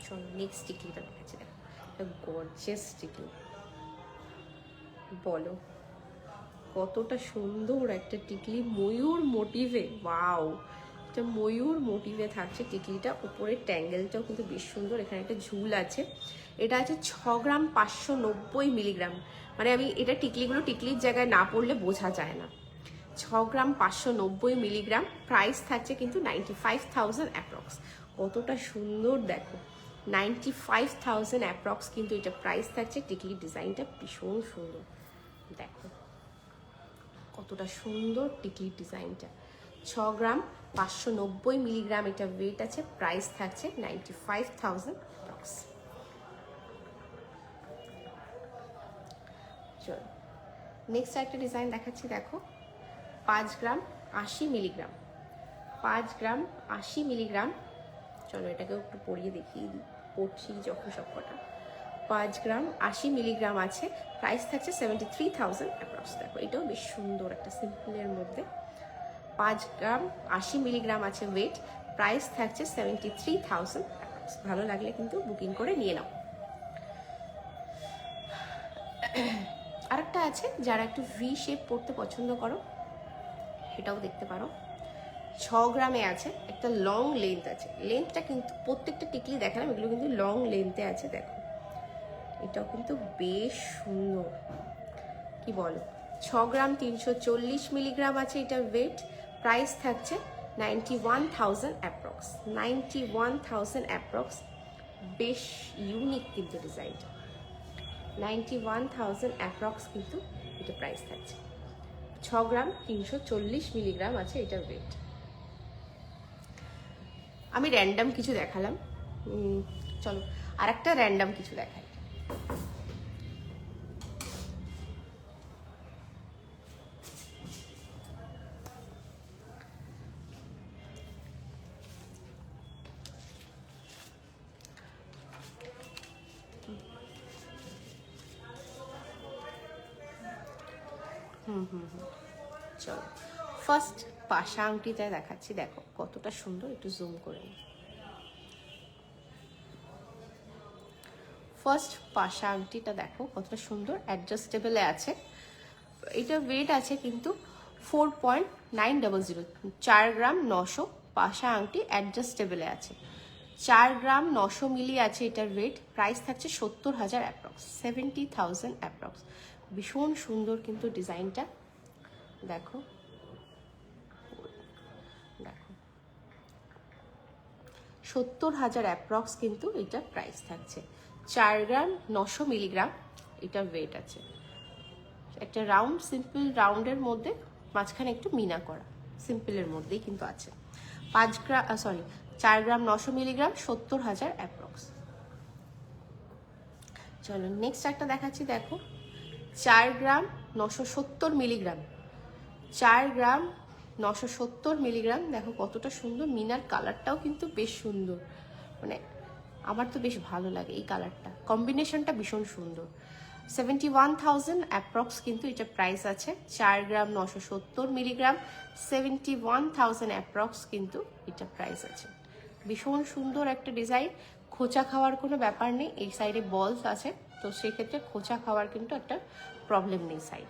চলো নেক্সট টিকলিটা দেখাচ্ছি। দেখো একটা গর্জিয়াস টিকলি, বলো কতটা সুন্দর একটা টিকলি, ময়ূর মোটিভে। ওয়াও, এটা ময়ূর মোটিভে থাকছে টিকলিটা, উপরের ট্যাঙ্গেলটাও কিন্তু বেশ সুন্দর, এখানে একটা ঝুল আছে। এটা আছে 6 গ্রাম 590 মিলিগ্রাম, মানে আমি এটা টিকলিগুলো টিকলির জায়গায় না পড়লে বোঝা যায় না। 6 গ্রাম 590 মিলিগ্রাম, প্রাইস থাকছে কিন্তু 95,000 অ্যাপ্রক্স। কতটা সুন্দর দেখো, 95,000 অ্যাপ্রক্স কিন্তু এটা প্রাইস থাকছে। টিকলির ডিজাইনটা ভীষণ সুন্দর, দেখো কতটা সুন্দর টিকলির ডিজাইনটা। 6 গ্রাম 590 মিলিগ্রাম এটা ওয়েট আছে, প্রাইস থাকছে 95,000 অ্যাপ্রক্স। চলো নেক্সট একটা ডিজাইন দেখাচ্ছি, দেখো 5 গ্রাম 80 মিলিগ্রাম, 5 গ্রাম 80 মিলিগ্রাম। চলো এটাকেও একটু পরিয়ে দেখিয়ে দিই, পড়ছি যখন সব কটা। 5 গ্রাম 80 মিলিগ্রাম আছে, প্রাইস থাকছে 73,000 অ্যাপ্রক্স। দেখো এটাও বেশ সুন্দর একটা সিম্পলের মধ্যে। 5 গ্রাম 80 মিলিগ্রাম আছে ওয়েট, প্রাইস থাকছে 73,000 অ্যাপ্রক্স। ভালো লাগলে কিন্তু বুকিং করে নিয়ে নাও। আরেকটা আছে, যারা একটু ভি শেপ পড়তে পছন্দ করো এটাও দেখতে পারো। 6 গ্রামে আছে, একটা লং লেন্থ আছে, লেন্থটা কিন্তু প্রত্যেকটা টিকলি দেখালাম, এগুলো কিন্তু লং লেন্থে আছে। দেখো এটাও কিন্তু বেশ সুন্দর, কি বলো। 6 গ্রাম 340 মিলিগ্রাম আছে এটা ওয়েট, প্রাইস থাকছে 91,000 অ্যাপ্রক্স, 91,000 অ্যাপ্রক্স। বেশ ইউনিক কিন্তু ডিজাইনটা, 91,000 অ্যাপ্রক্স কিন্তু এটা প্রাইস থাকছে। 6 গ্রাম 340 মিলিগ্রাম আছে এটার ওয়েট। আমি র্যান্ডাম কিছু দেখালাম, চলো আর একটা র্যান্ডাম কিছু দেখাই। চলো ফার্স্ট পাশা আংটিটা দেখাচ্ছি, দেখো কতটা সুন্দর, একটু জুম করে নিই। ফার্স্ট পাশা আংটিটা দেখো কতটা সুন্দর, অ্যাডজাস্টেবলে আছে। এটা ওয়েট আছে কিন্তু 4.900, 4 গ্রাম 900। পাশা আংটি অ্যাডজাস্টেবলে আছে, 4 গ্রাম 900 মিলি আছে এটার ওয়েট, প্রাইস থাকছে 70,000 অ্যাপ্রক্স, 70,000 অ্যাপ্রক্স। ভীষণ সুন্দর কিন্তু ডিজাইনটা, দেখো দেখো 70,000 অ্যাপ্রক্স কিন্তু এটা প্রাইস থাকছে। 4 গ্রাম 900 মিলিগ্রাম এটা ওয়েট আছে। একটা রাউন্ড, সিম্পল রাউন্ডের মধ্যে মাঝখানে একটু মিনা করা, সিম্পলের মধ্যেই কিন্তু আছে। 4 গ্রাম 900 মিলিগ্রাম, 70,000 অ্যাপ্রক্স। চলো নেক্সট একটা দেখাচ্ছি, দেখো 4 গ্রাম 970 মিলিগ্রাম, 4 গ্রাম 970 মিলিগ্রাম। দেখো কতটা সুন্দর, মিনার কালারটাও কিন্তু বেশ সুন্দর, মানে আমার তো বেশ ভালো লাগে এই কালারটা, কম্বিনেশনটা ভীষণ সুন্দর। 71,000 অ্যাপ্রক্স কিন্তু এটা প্রাইস আছে। 4 গ্রাম 970 মিলিগ্রাম, 71,000 অ্যাপ্রক্স কিন্তু এটা প্রাইস আছে। ভীষণ সুন্দর একটা ডিজাইন, খোঁচা খাওয়ার কোনো ব্যাপার নেই, এই সাইডে বলস আছে, তো সেক্ষেত্রে খোঁচা খাওয়ার কিন্তু একটা প্রবলেম নেই সাইড।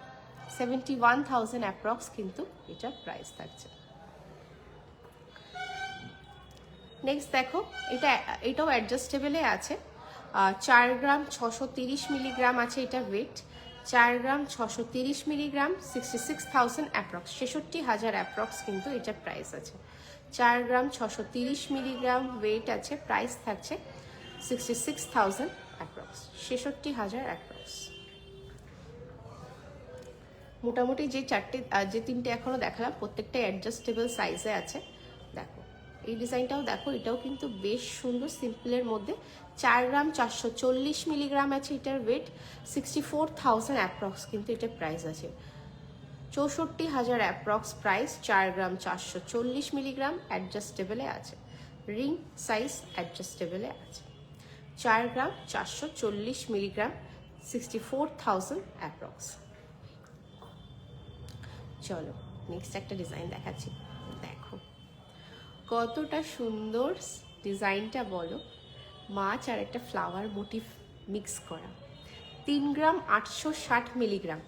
71,000 অ্যাপ্রক্স কিন্তু এটা প্রাইস থাকছে। নেক্সট দেখো এটাও অ্যাডজাস্টেবলে আছে। 4 গ্রাম 630 মিলিগ্রাম আছে এটা ওয়েট, 4 গ্রাম 630 মিলিগ্রাম, 66,000 অ্যাপ্রক্স, 66,000 অ্যাপ্রক্স কিন্তু এটা প্রাইস আছে। 4 গ্রাম 630 মিলিগ্রাম ওয়েট আছে, প্রাইস থাকছে 66,000 অ্যাপ্রক্স, 66,000 অ্যাপ্রক্স। মোটামুটি যে তিনটে এখনো দেখালাম প্রত্যেকটাই অ্যাডজাস্টেবল সাইজে আছে। দেখো এই ডিজাইনটাও দেখো, এটাও কিন্তু বেশ সুন্দর, সিম্পলের মধ্যে। 4 গ্রাম 440 মিলিগ্রাম আছে এটার ওয়েট, 64,000 অ্যাপ্রক্স কিন্তু এটার প্রাইস আছে। 64,000 অ্যাপ্রক্স প্রাইস, 4 গ্রাম 440 মিলিগ্রাম, অ্যাডজাস্টেবলে আছে। রিং সাইজ অ্যাডজাস্টেবলে আছে। 4 গ্রাম 440 মিলিগ্রাম, 64,000 অ্যাপ্রক্স। চলো নেক্সট একটা ডিজাইন দেখাচ্ছি, দেখো কতটা সুন্দর ডিজাইনটা বলো, মাছ আর একটা ফ্লাওয়ার মোটিভ মিক্স করা। 3 গ্রাম 860 মিলিগ্রাম,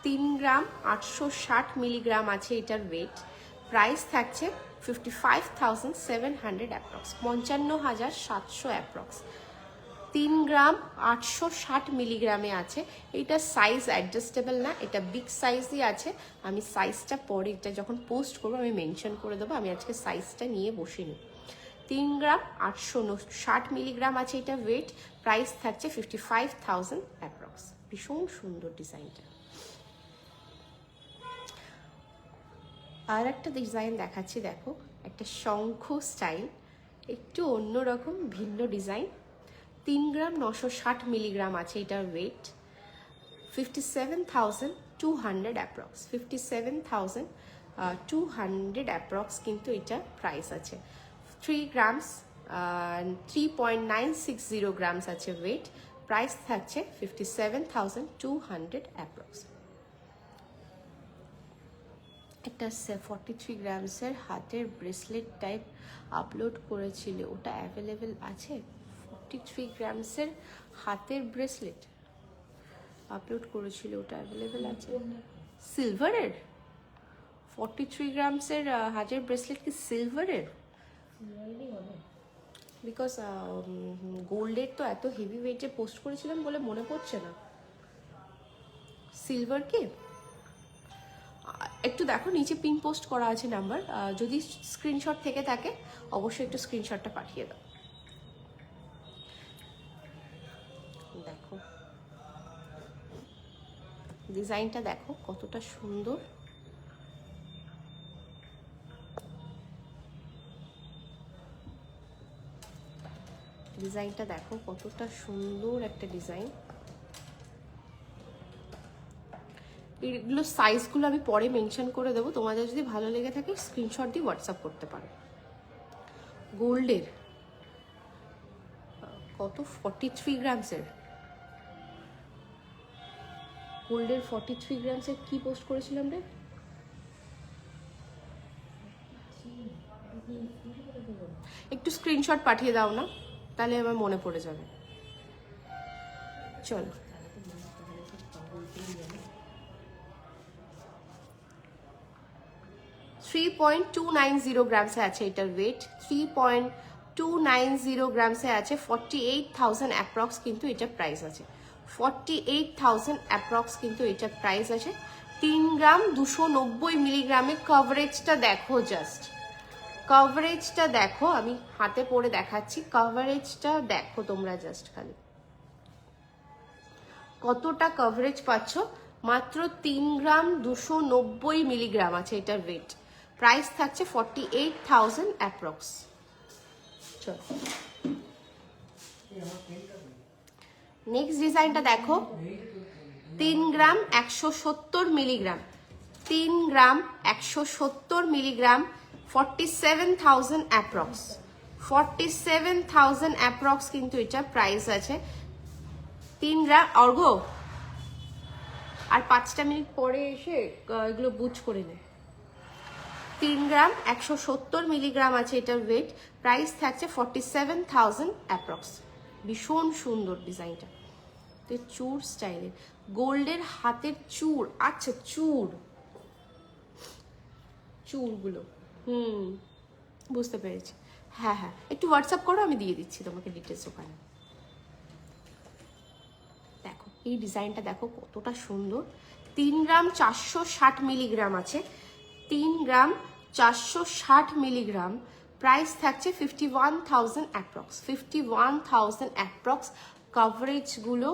3 গ্রাম 860 মিলিগ্রাম আছে এটার ওয়েট, প্রাইস থাকছে 55,700 অ্যাপ্রক্স, 55,700 অ্যাপ্রক্স। 3 গ্রাম 860 মিলিগ্রামে আছে। এটা সাইজ অ্যাডজাস্টেবল না, এটা বিগ সাইজই আছে। আমি সাইজটা পরে এটা যখন পোস্ট করবো আমি মেনশন করে দেবো, আমি আজকে সাইজটা নিয়ে বসিনি। 3 গ্রাম 860 মিলিগ্রাম আছে এটা ওয়েট। প্রাইস থাকছে 55,000 অ্যাপ্রক্স। ভীষণ সুন্দর ডিজাইনটা। আর একটা ডিজাইন দেখাচ্ছি, দেখো একটা শঙ্খ স্টাইল, একটু অন্যরকম ভিন্ন ডিজাইন। 3 গ্রাম 960 মিলিগ্রাম আছে এটার ওয়েট। 57,200 অ্যাপ্রক্স, 57,200 অ্যাপ্রক্স কিন্তু এটা প্রাইস আছে। 3 গ্রামস 3.960 গ্রামস আছে ওয়েট। প্রাইস থাকছে 57,200 অ্যাপ্রক্স। একটা 43 গ্রামসের হাতের ব্রেসলেট টাইপ আপলোড করেছিল, ওটা অ্যাভেলেবেল আছে? 43 গ্রামসের হাতের ব্রেসলেট আপলোড করেছিল, ওটা অ্যাভেলেবেল আছে? সিলভারের 43 গ্রামসের হাতের ব্রেসলেট কি সিলভারের? বিকজ গোল্ডের তো এত হেভি ওয়েটে পোস্ট করেছিলাম বলে মনে পড়ছে না। সিলভার কি? একটু দেখো, নিচে পিন পোস্ট করা আছে নাম্বার, যদি স্ক্রিনশট থেকে থাকে অবশ্যই একটু স্ক্রিনশটটা পাঠিয়ে দাও। দেখো ডিজাইনটা দেখো কতটা সুন্দর। ডিজাইনটা দেখো কতটা সুন্দর একটা ডিজাইন। এগুলো সাইজগুলো আমি পরে মেনশন করে দেবো, তোমাদের যদি ভালো লেগে থাকে স্ক্রিনশট দিয়ে হোয়াটসঅ্যাপ করতে পারো। গোল্ডের কত 43 গ্রামসের, গোল্ডের 43 গ্রামসের কি পোস্ট করেছিলাম রে? একটু স্ক্রিনশট পাঠিয়ে দাও না, তাহলে আমার মনে পড়ে যাবে। চলো 3.290 গ্রামসে আছে এটার ওয়েট। 3.290 গ্রামসে আছে। 48,000 অ্যাপ্রক্স কিন্তু এটা প্রাইস আছে। 48,000 অ্যাপ্রক্স কিন্তু এটা প্রাইস আছে। 3 গ্রাম 290 মিলিগ্রামে। কভারেজটা দেখো, জাস্ট কভারেজটা দেখো, আমি হাতে পরে দেখাচ্ছি, কভারেজটা দেখো তোমরা জাস্ট খালি কতটা কভারেজ পাচ্ছ। মাত্র 3 গ্রাম 290 মিলিগ্রাম আছে এটার ওয়েট। প্রাইস থাকছে 48,000 অ্যাপ্রক্স। চল নেক্সট ডিজাইনটা দেখো। 3 গ্রাম 170 মিলিগ্রাম। 3 গ্রাম 170 মিলিগ্রাম। 47,000 অ্যাপ্রক্স। 47,000 অ্যাপ্রক্স কিন্তু এটা প্রাইস আছে। 3 গ্রাম অর্ঘ আর 5টা মিনিট পরে এসে এগুলো বুঝ করে নে। 3 গ্রাম 170 মিলিগ্রাম আছে এটার ওয়েট। প্রাইস থাকছে 47,000 অ্যাপ্রক্স। ভীষণ সুন্দর ডিজাইনটা, তো চূড় স্টাইলের গোল্ডের হাতের চূড়। আচ্ছা চূড়গুলো বুঝতে পেরেছি। হ্যাঁ হ্যাঁ, একটু হোয়াটসঅ্যাপ করো, আমি দিয়ে দিচ্ছি তোমাকে ডিটেলস ওখানে। দেখো এই ডিজাইনটা দেখো কতটা সুন্দর। 3 গ্রাম 460 মিলিগ্রাম আছে। 3 গ্রাম 460 মিলিগ্রাম। প্রাইস থাকছে 51,000 অ্যাপ্রক্স। 51,000 অ্যাপ্রক্স। কভারেজগুলো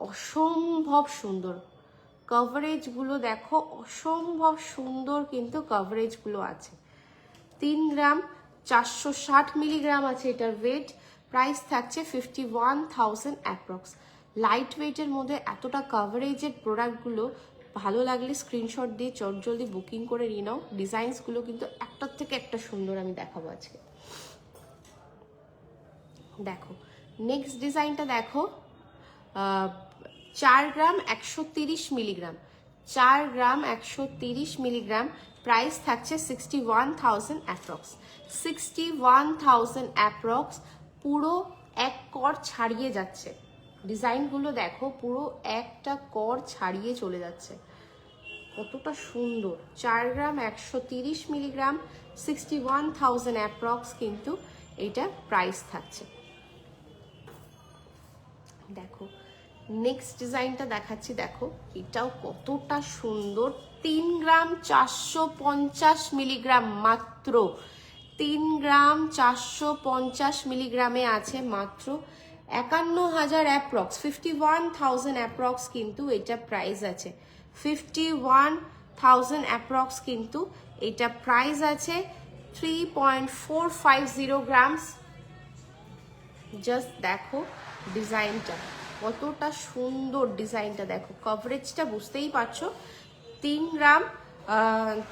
অসম্ভব সুন্দর, কভারেজগুলো দেখো অসম্ভব সুন্দর কিন্তু কভারেজগুলো আছে। 3 গ্রাম 460 মিলিগ্রাম আছে এটার ওয়েট। প্রাইস থাকছে 51,000 অ্যাপ্রক্স। লাইট ওয়েটের মধ্যে এতটা কভারেজের প্রোডাক্টগুলো ভালো লাগলে স্ক্রিনশট দিয়ে জলদি বুকিং করে নিয়ে নাও। ডিজাইনসগুলো কিন্তু একটার থেকে একটা সুন্দর, আমি দেখাবো আজকে। দেখো নেক্সট ডিজাইনটা দেখো। 4 গ্রাম 130 মিলিগ্রাম। 4 গ্রাম 130 মিলিগ্রাম। প্রাইস থাকছে 61,000 অ্যাপ্রক্স। 61,000 অ্যাপ্রক্স। পুরো এক কর ছাড়িয়ে যাচ্ছে। ডিজাইনগুলো দেখো পুরো একটা কর ছাড়িয়ে চলে যাচ্ছে। কতটা সুন্দর, 4 গ্রাম 130 মিলিগ্রাম, 61,000 অ্যাপ্রক্স কিন্তু এটা প্রাইস থাকছে। দেখো নেক্সট ডিজাইনটা দেখাচ্ছি, দেখো এটাও কতটা সুন্দর, 3 গ্রাম 450 মিলিগ্রাম মাত্র, 3 গ্রাম 450 মিলিগ্রামে আছে মাত্র 51,000 অ্যাপ্রক্স, 51,000 অ্যাপ্রক্স কিন্তু এটা প্রাইস আছে, 51,000 অ্যাপ্রক্স কিন্তু এটা প্রাইস আছে, 3.450 গ্রামস। জাস্ট দেখো ডিজাইনটা কতটা সুন্দর, ডিজাইনটা দেখো, কভারেজটা বুঝতেই পারছো। 3 গ্রাম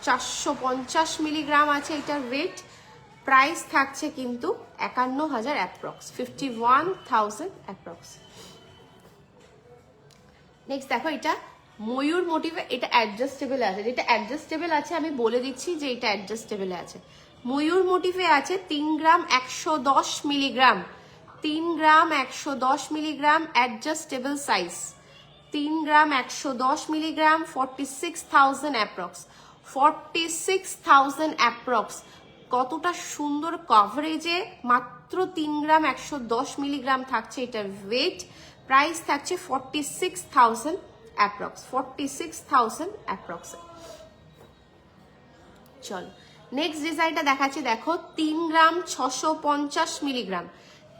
450 মিলিগ্রাম আছে এটার ওয়েট, প্রাইস থাকছে কিন্তু 51,000 অ্যাপ্রক্স, 51,000 অ্যাপ্রক্স। নেক্সট দেখো এটা ময়ূর মোটিভে, এটা অ্যাডজাস্টেবল আছে, যেটা অ্যাডজাস্টেবল আছে আমি বলে দিচ্ছি যে এটা অ্যাডজাস্টেবল আছে। ময়ূর মোটিভে আছে 3 গ্রাম 110 মিলিগ্রাম, 3 গ্রাম 110 মিলিগ্রাম অ্যাডজাস্টেবল সাইজ, 3 গ্রাম 110 মিলিগ্রাম, 46,000 অ্যাপ্রক্স, 46,000 অ্যাপ্রক্স। কতটা সুন্দর কভারেজে মাত্র 3 গ্রাম 110 মিলিগ্রাম থাকছে এটার ওয়েট, প্রাইস থাকছে 46,000 অ্যাপ্রক্স, 46,000 অ্যাপ্রক্স। চলো নেক্সট ডিজাইনটা দেখাচ্ছি, দেখো 3 গ্রাম 650 মিলিগ্রাম,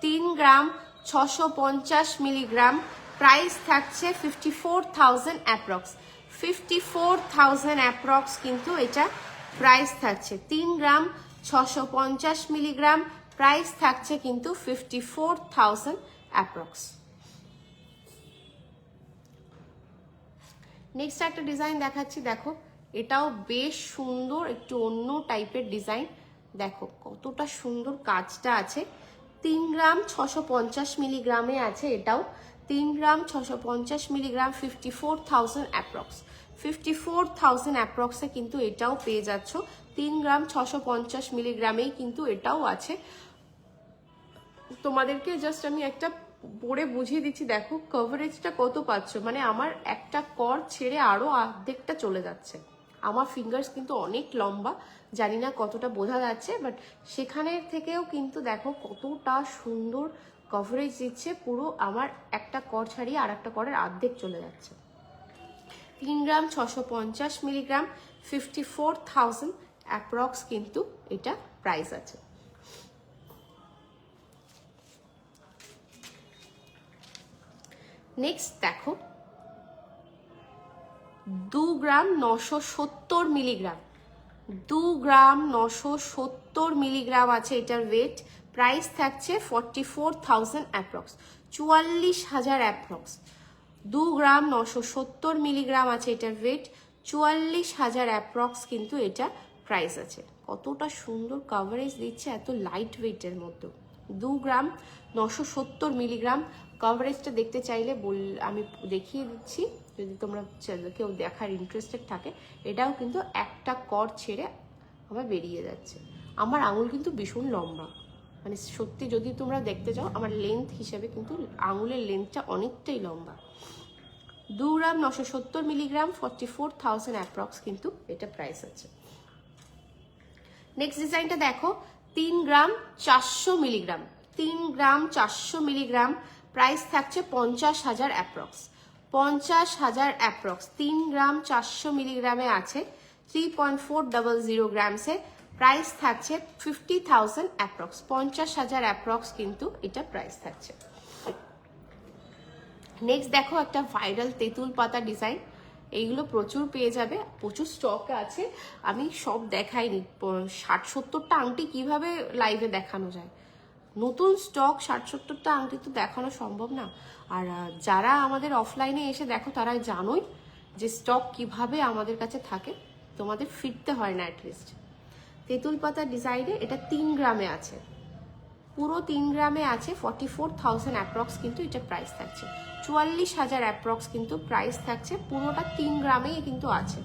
3 গ্রাম 650 মিলিগ্রাম, প্রাইস থাকছে 54,000 অ্যাপ্রক্স, 54,000 অ্যাপ্রক্স কিন্তু এটা প্রাইস থাকছে। 3 গ্রাম 650 মিলিগ্রাম, প্রাইস থাকছে কিন্তু 54,000 অ্যাপ্রক্স। নেক্সট একটা ডিজাইন দেখাচ্ছি, দেখো এটাও বেশ সুন্দর, একটু অন্য টাইপের ডিজাইন, দেখো কতটা সুন্দর কাজটা আছে। 3 গ্রাম 650 মিলিগ্রামে আছে এটাও, 3 গ্রাম 650 মিলিগ্রাম, 54,000 অ্যাপ্রক্স, 54,000 অ্যাপ্রক্সে কিন্তু এটাও পেয়ে যাচ্ছ। 3 গ্রাম 650 মিলিগ্রামেই কিন্তু এটাও আছে। তোমাদেরকে জাস্ট আমি একটা পরে বুঝিয়ে দিচ্ছি, দেখো কভারেজটা কত পাচ্ছ, মানে আমার একটা কর ছেড়ে আরো অর্ধেকটা চলে যাচ্ছে। আমার ফিঙ্গার্স কিন্তু অনেক লম্বা, জানি না কতটা বোঝা যাচ্ছে, বাট সেখানের থেকেও কিন্তু দেখো কতটা সুন্দর কভারেজ দিচ্ছে, পুরো আমার একটা কর ছাড়িয়ে আর একটা করের অর্ধেক চলে যাচ্ছে। 3 গ্রাম 650 মিলিগ্রাম, 54,000 অ্যাপ্রক্স কিন্তু এটা প্রাইস আছে। নেক্সট দেখো 2 গ্রাম 970 মিলিগ্রাম, 2 গ্রাম 970 মিলিগ্রাম আছে এটার ওয়েট, প্রাইস থাকছে 44,000 অ্যাপ্রক্স, 44,000 অ্যাপ্রক্স। 2 গ্রাম 970 মিলিগ্রাম আছে এটার ওয়েট, 44,000 অ্যাপ্রক্স কিন্তু এটা প্রাইস আছে। কতটা সুন্দর কভারেজ দিচ্ছে এত লাইট ওয়েটের মধ্যে। 2 গ্রাম 970 মিলিগ্রাম, কভারেজটা দেখতে চাইলে আমি দেখিয়ে দিচ্ছি, যদি তোমরা কেউ দেখার ইন্টারেস্টেড থাকে। এটাও কিন্তু একটা কর ছেড়ে আমার বেরিয়ে যাচ্ছে। আমার আঙুল কিন্তু ভীষণ লম্বা, মানে সত্যি যদি তোমরা দেখতে চাও আমার লেন্থ হিসেবে কিন্তু আঙুলের লেন্থটা অনেকটাই লম্বা। 2 গ্রাম 970 মিলিগ্রাম, 44,000 অ্যাপ্রক্স কিন্তু এটা প্রাইস আছে। নেক্সট ডিজাইনটা দেখো 3 গ্রাম 400 মিলিগ্রাম, 3 গ্রাম 400 মিলিগ্রাম, প্রাইস থাকছে 50,000 অ্যাপ্রক্স, 50,000 অ্যাপ্রক্স। 3 গ্রাম 400 মিলিগ্রামে আছে, 3.400 গ্রামসে, প্রাইস থাকছে 50,000 অ্যাপ্রক্স, 50,000 অ্যাপ্রক্স কিন্তু এটা প্রাইস থাকছে। নেক্সট দেখো একটা ভাইরাল তেঁতুল পাতা ডিজাইন, এইগুলো প্রচুর পেয়ে যাবে, প্রচুর স্টক আছে, আমি সব দেখাইনি। 60-70টা আংটি কিভাবে লাইভে দেখানো যায়, নতুন স্টক 60-70টা আংটি তো দেখানো সম্ভব না। আর যারা আমাদের অফলাইনে এসে দেখো তারা জানোই যে স্টক কিভাবে আমাদের কাছে থাকে, তোমাদের ফিরতে হয় না অ্যাটলিস্ট। তেঁতুল পাতা ডিজাইনে এটা 3 গ্রামে আছে, পুরো 3 গ্রামে আছে, 44,000 অ্যাপ্রক্স কিন্তু এটা প্রাইস থাকছে, 44,000 অ্যাপ্রক্স কিন্তু প্রাইস থাকছে, পুরোটা 3 গ্রামেই কিন্তু আছে,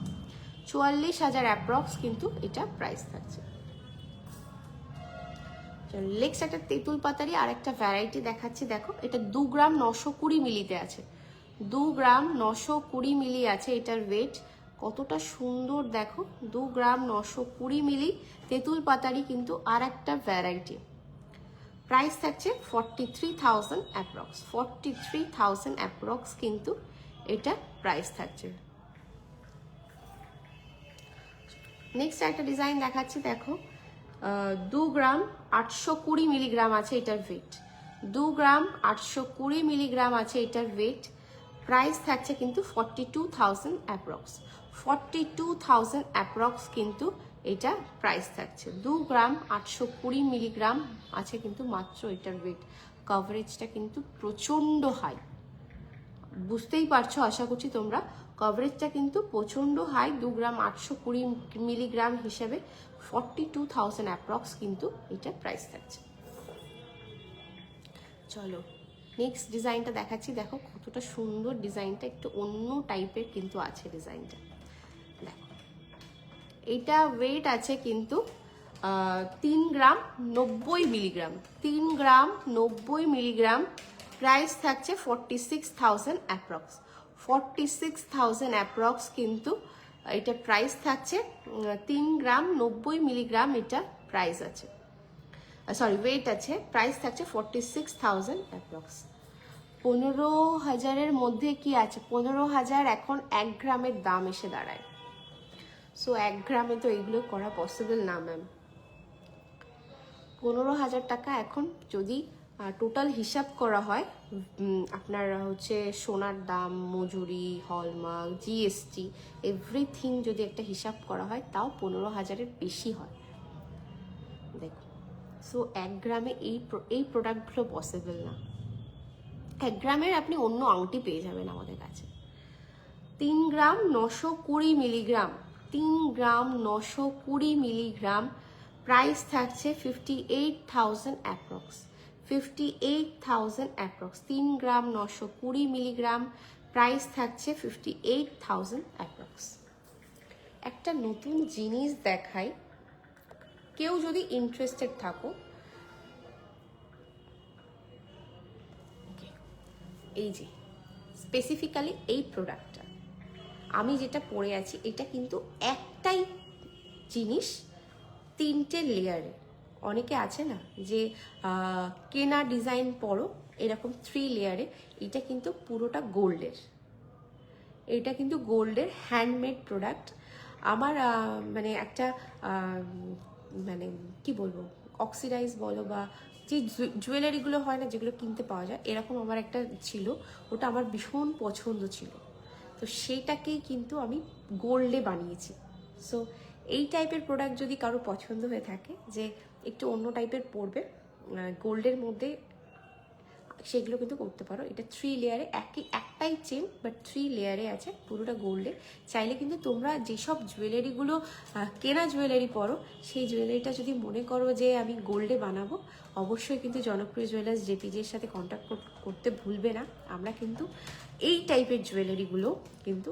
44,000 অ্যাপ্রক্স কিন্তু এটা প্রাইস থাকছে। নেক্সট একটা তেঁতুল পাতারই আর একটা ভ্যারাইটি দেখাচ্ছি, দেখো এটা 2 গ্রাম 920 মিলিতে আছে, 2 গ্রাম 920 মিলি আছে এটার ওয়েট, কতটা সুন্দর দেখো, 2 গ্রাম 920 মিলি তেঁতুল পাতারই কিন্তু আর একটা ভ্যারাইটি। প্রাইস থাকছে 43,000 অ্যাপ্রক্স, 43,000 অ্যাপ্রক্স কিন্তু এটা প্রাইস থাকছে। নেক্সট একটা ডিজাইন দেখাচ্ছি, দেখো 2 গ্রাম 820 মিলিগ্রাম আছে এটার ওয়েট, 2 গ্রাম 820 মিলিগ্রাম আছে এটার ওয়েট। প্রাইস থাকছে কিন্তু 42,000 অ্যাপ্রক্স, 42,000 অ্যাপ্রক্স কিন্তু এটা প্রাইস থাকছে। 2 গ্রাম 820 মিলিগ্রাম আছে কিন্তু মাত্র এটার ওয়েট। কভারেজটা কিন্তু প্রচণ্ড হাই, বুঝতেই পারছো আশা করছি তোমরা, কভারেজটা কিন্তু প্রচণ্ড হাই। 2 গ্রাম 820 মিলিগ্রাম হিসেবে 42,000 অ্যাপ্রক্স কিন্তু এটা প্রাইস থাকছে। চলো নেক্সট ডিজাইনটা দেখাচ্ছি, দেখো কতটা সুন্দর ডিজাইনটা, একটু অন্য টাইপের কিন্তু আছে ডিজাইনটা। দেখো এটা ওয়েট আছে কিন্তু 3 গ্রাম 90 মিলিগ্রাম, 3 গ্রাম 90 মিলিগ্রাম। প্রাইস থাকছে 46,000 অ্যাপ্রক্স, 46,000 অ্যাপ্রক্স কিন্তু এটা প্রাইস থাকছে। 3 গ্রাম 90 মিলিগ্রাম এটা প্রাইস আছে, সরি ওয়েট আছে। প্রাইস থাকছে 46,000 অ্যাপ্রক্স। 15,000-এর মধ্যে কি আছে, 15,000 এখন 1 গ্রামের দাম এসে দাঁড়ায়। সো 1 গ্রামে তো এগুলো করা পসিবল না ম্যাম। 15,000 টাকা এখন যদি টোটাল হিসাব করা হয়, আপনার হচ্ছে সোনার দাম, মজুরি, হলমার্ক, জিএসটি, এভরিথিং যদি একটা হিসাব করা হয় তাও 15,000-এর বেশি হয়। দেখো সো 1 গ্রামে এই প্রোডাক্টগুলো পসিবল না। 1 গ্রামের আপনি অন্য আংটি পেয়ে যাবেন আমাদের কাছে। 3 গ্রাম 920 মিলিগ্রাম, 3 গ্রাম 920 মিলিগ্রাম। প্রাইস থাকছে 58,000 অ্যাপ্রক্স, 58,000 অ্যাপ্রক্স। 3 গ্রাম 920 মিলিগ্রাম, প্রাইস থাকছে 58,000 অ্যাপ্রক্স। একটা নতুন জিনিস দেখাই, কেউ যদি ইন্টারেস্টেড থাকো, এই যে স্পেসিফিক্যালি এই প্রোডাক্টটা আমি যেটা পরে আছি, এটা কিন্তু একটাই জিনিস 3টে লেয়ারে। অনেকে আছে না যে কেনা ডিজাইন পরো এরকম 3 লেয়ারে, এটা কিন্তু পুরোটা গোল্ডের, এটা কিন্তু গোল্ডের হ্যান্ডমেড প্রোডাক্ট। আমার মানে একটা মানে কি বলবো, অক্সিডাইজ বলো বা যে জুয়েলারিগুলো হয় না যেগুলো কিনতে পাওয়া যায়, এরকম আমার একটা ছিল, ওটা আমার ভীষণ পছন্দ ছিল। তো সেইটাকেই কিন্তু আমি গোল্ডে বানিয়েছি। সো এই টাইপের প্রোডাক্ট যদি কারো পছন্দ হয়ে থাকে যে একটু অন্য টাইপের পড়বে গোল্ডের মধ্যে, সেগুলো কিন্তু করতে পারো। এটা 3 লেয়ারে, একটাই চেন বাট 3 লেয়ারে আছে, পুরোটা গোল্ডে। চাইলে কিন্তু তোমরা যেসব জুয়েলারিগুলো কেনা জুয়েলারি পরো, সেই জুয়েলারিটা যদি মনে করো যে আমি গোল্ডে বানাবো, অবশ্যই কিন্তু জনপ্রিয় জুয়েলার্স জেপিজের সাথে কন্ট্যাক্ট করতে ভুলবে না। আমরা কিন্তু এই টাইপের জুয়েলারিগুলো কিন্তু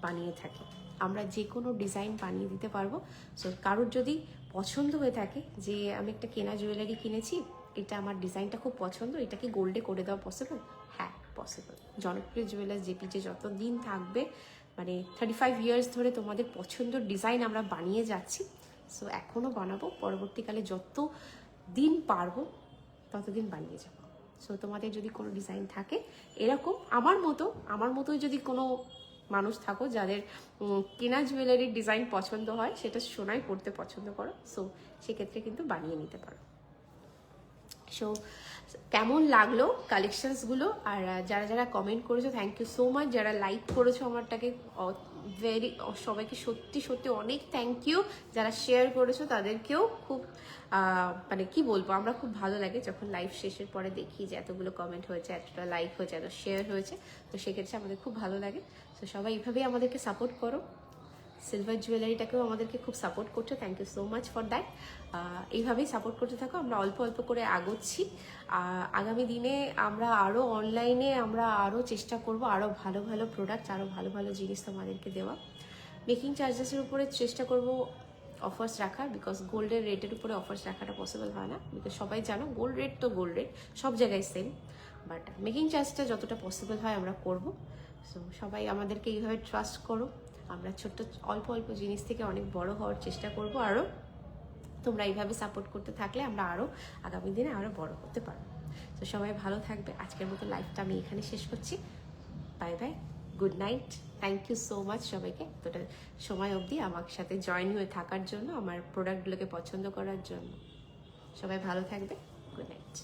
বানিয়ে থাকি, আমরা যে কোনো ডিজাইন বানিয়ে দিতে পারবো। সো কারোর যদি পছন্দ হয়ে থাকে যে আমি একটা কেনা জুয়েলারি কিনেছি, এটা আমার ডিজাইনটা খুব পছন্দ, এটা কি গোল্ডে করে দেওয়া পসিবল? হ্যাঁ পসিবল। জনপ্রিয় জুয়েলার্স জেপিজে যতদিন থাকবে, মানে 35 ইয়ার্স ধরে তোমাদের পছন্দের ডিজাইন আমরা বানিয়ে যাচ্ছি। সো এখনও বানাবো, পরবর্তীকালে যত দিন পারবো ততদিন বানিয়ে যাবো। সো তোমাদের যদি কোনো ডিজাইন থাকে এরকম, আমার মতোই যদি কোনো মানুষ থাকো যাদের কেনা জুয়েলারির ডিজাইন পছন্দ হয়, সেটা সোনায় পড়তে পছন্দ করো, সো সেক্ষেত্রে কিন্তু বানিয়ে নিতে পারো। সো কেমন লাগলো কালেকশনসগুলো? আর যারা যারা কমেন্ট করেছো থ্যাংক ইউ সো মাচ, যারা লাইক করেছো আমারটাকে সবাইকে সত্যি সত্যি অনেক থ্যাংক ইউ। যারা শেয়ার করেছো তাদেরকেও খুব মানে কি বলবো, আমরা খুব ভালো লাগে যখন লাইভ শেষের পরে দেখি যে এতগুলো কমেন্ট হয়েছে, এতটা লাইক হয়েছে, এত শেয়ার হয়েছে। তো সেক্ষেত্রে আমাদের খুব ভালো লাগে। তো সবাই এইভাবেই আমাদেরকে সাপোর্ট করো। সিলভার জুয়েলারিটাকেও আমাদেরকে খুব সাপোর্ট করছো, thank you so much for that. এইভাবেই সাপোর্ট করতে থাকো, আমরা অল্প অল্প করে আগাচ্ছি। আগামী দিনে আমরা আরও অনলাইনে আমরা আরও চেষ্টা করব, আরও ভালো ভালো প্রোডাক্ট, আরও ভালো ভালো জিনিস তোমাদেরকে দেওয়া। মেকিং চার্জেসের উপরে চেষ্টা করব অফার্স রাখার, বিকজ গোল্ডের রেটের উপরে অফার্স রাখাটা পসিবল হয় না, বিকজ সবাই জানো গোল্ড রেট তো গোল্ড রেট সব জায়গায় সেম, বাট মেকিং চার্জটা যতটা পসিবল হয় আমরা করব। সো সবাই আমাদেরকে এইভাবে ট্রাস্ট করো, আমরা ছোট্ট অল্প অল্প জিনিস থেকে অনেক বড় হওয়ার চেষ্টা করব। আরও তোমরা এইভাবে সাপোর্ট করতে থাকলে আমরা আরও আগামী দিনে আরও বড় করতে পারবো। তো সবাই ভালো থাকবে। আজকের মতো লাইফটা আমি এখানে শেষ করছি। Bye bye, good night. Thank you so much সবাইকে এতটা সময় অবধি আমার সাথে জয়েন হয়ে থাকার জন্য, আমার প্রোডাক্টগুলোকে পছন্দ করার জন্য। সবাই ভালো থাকবে। Good night.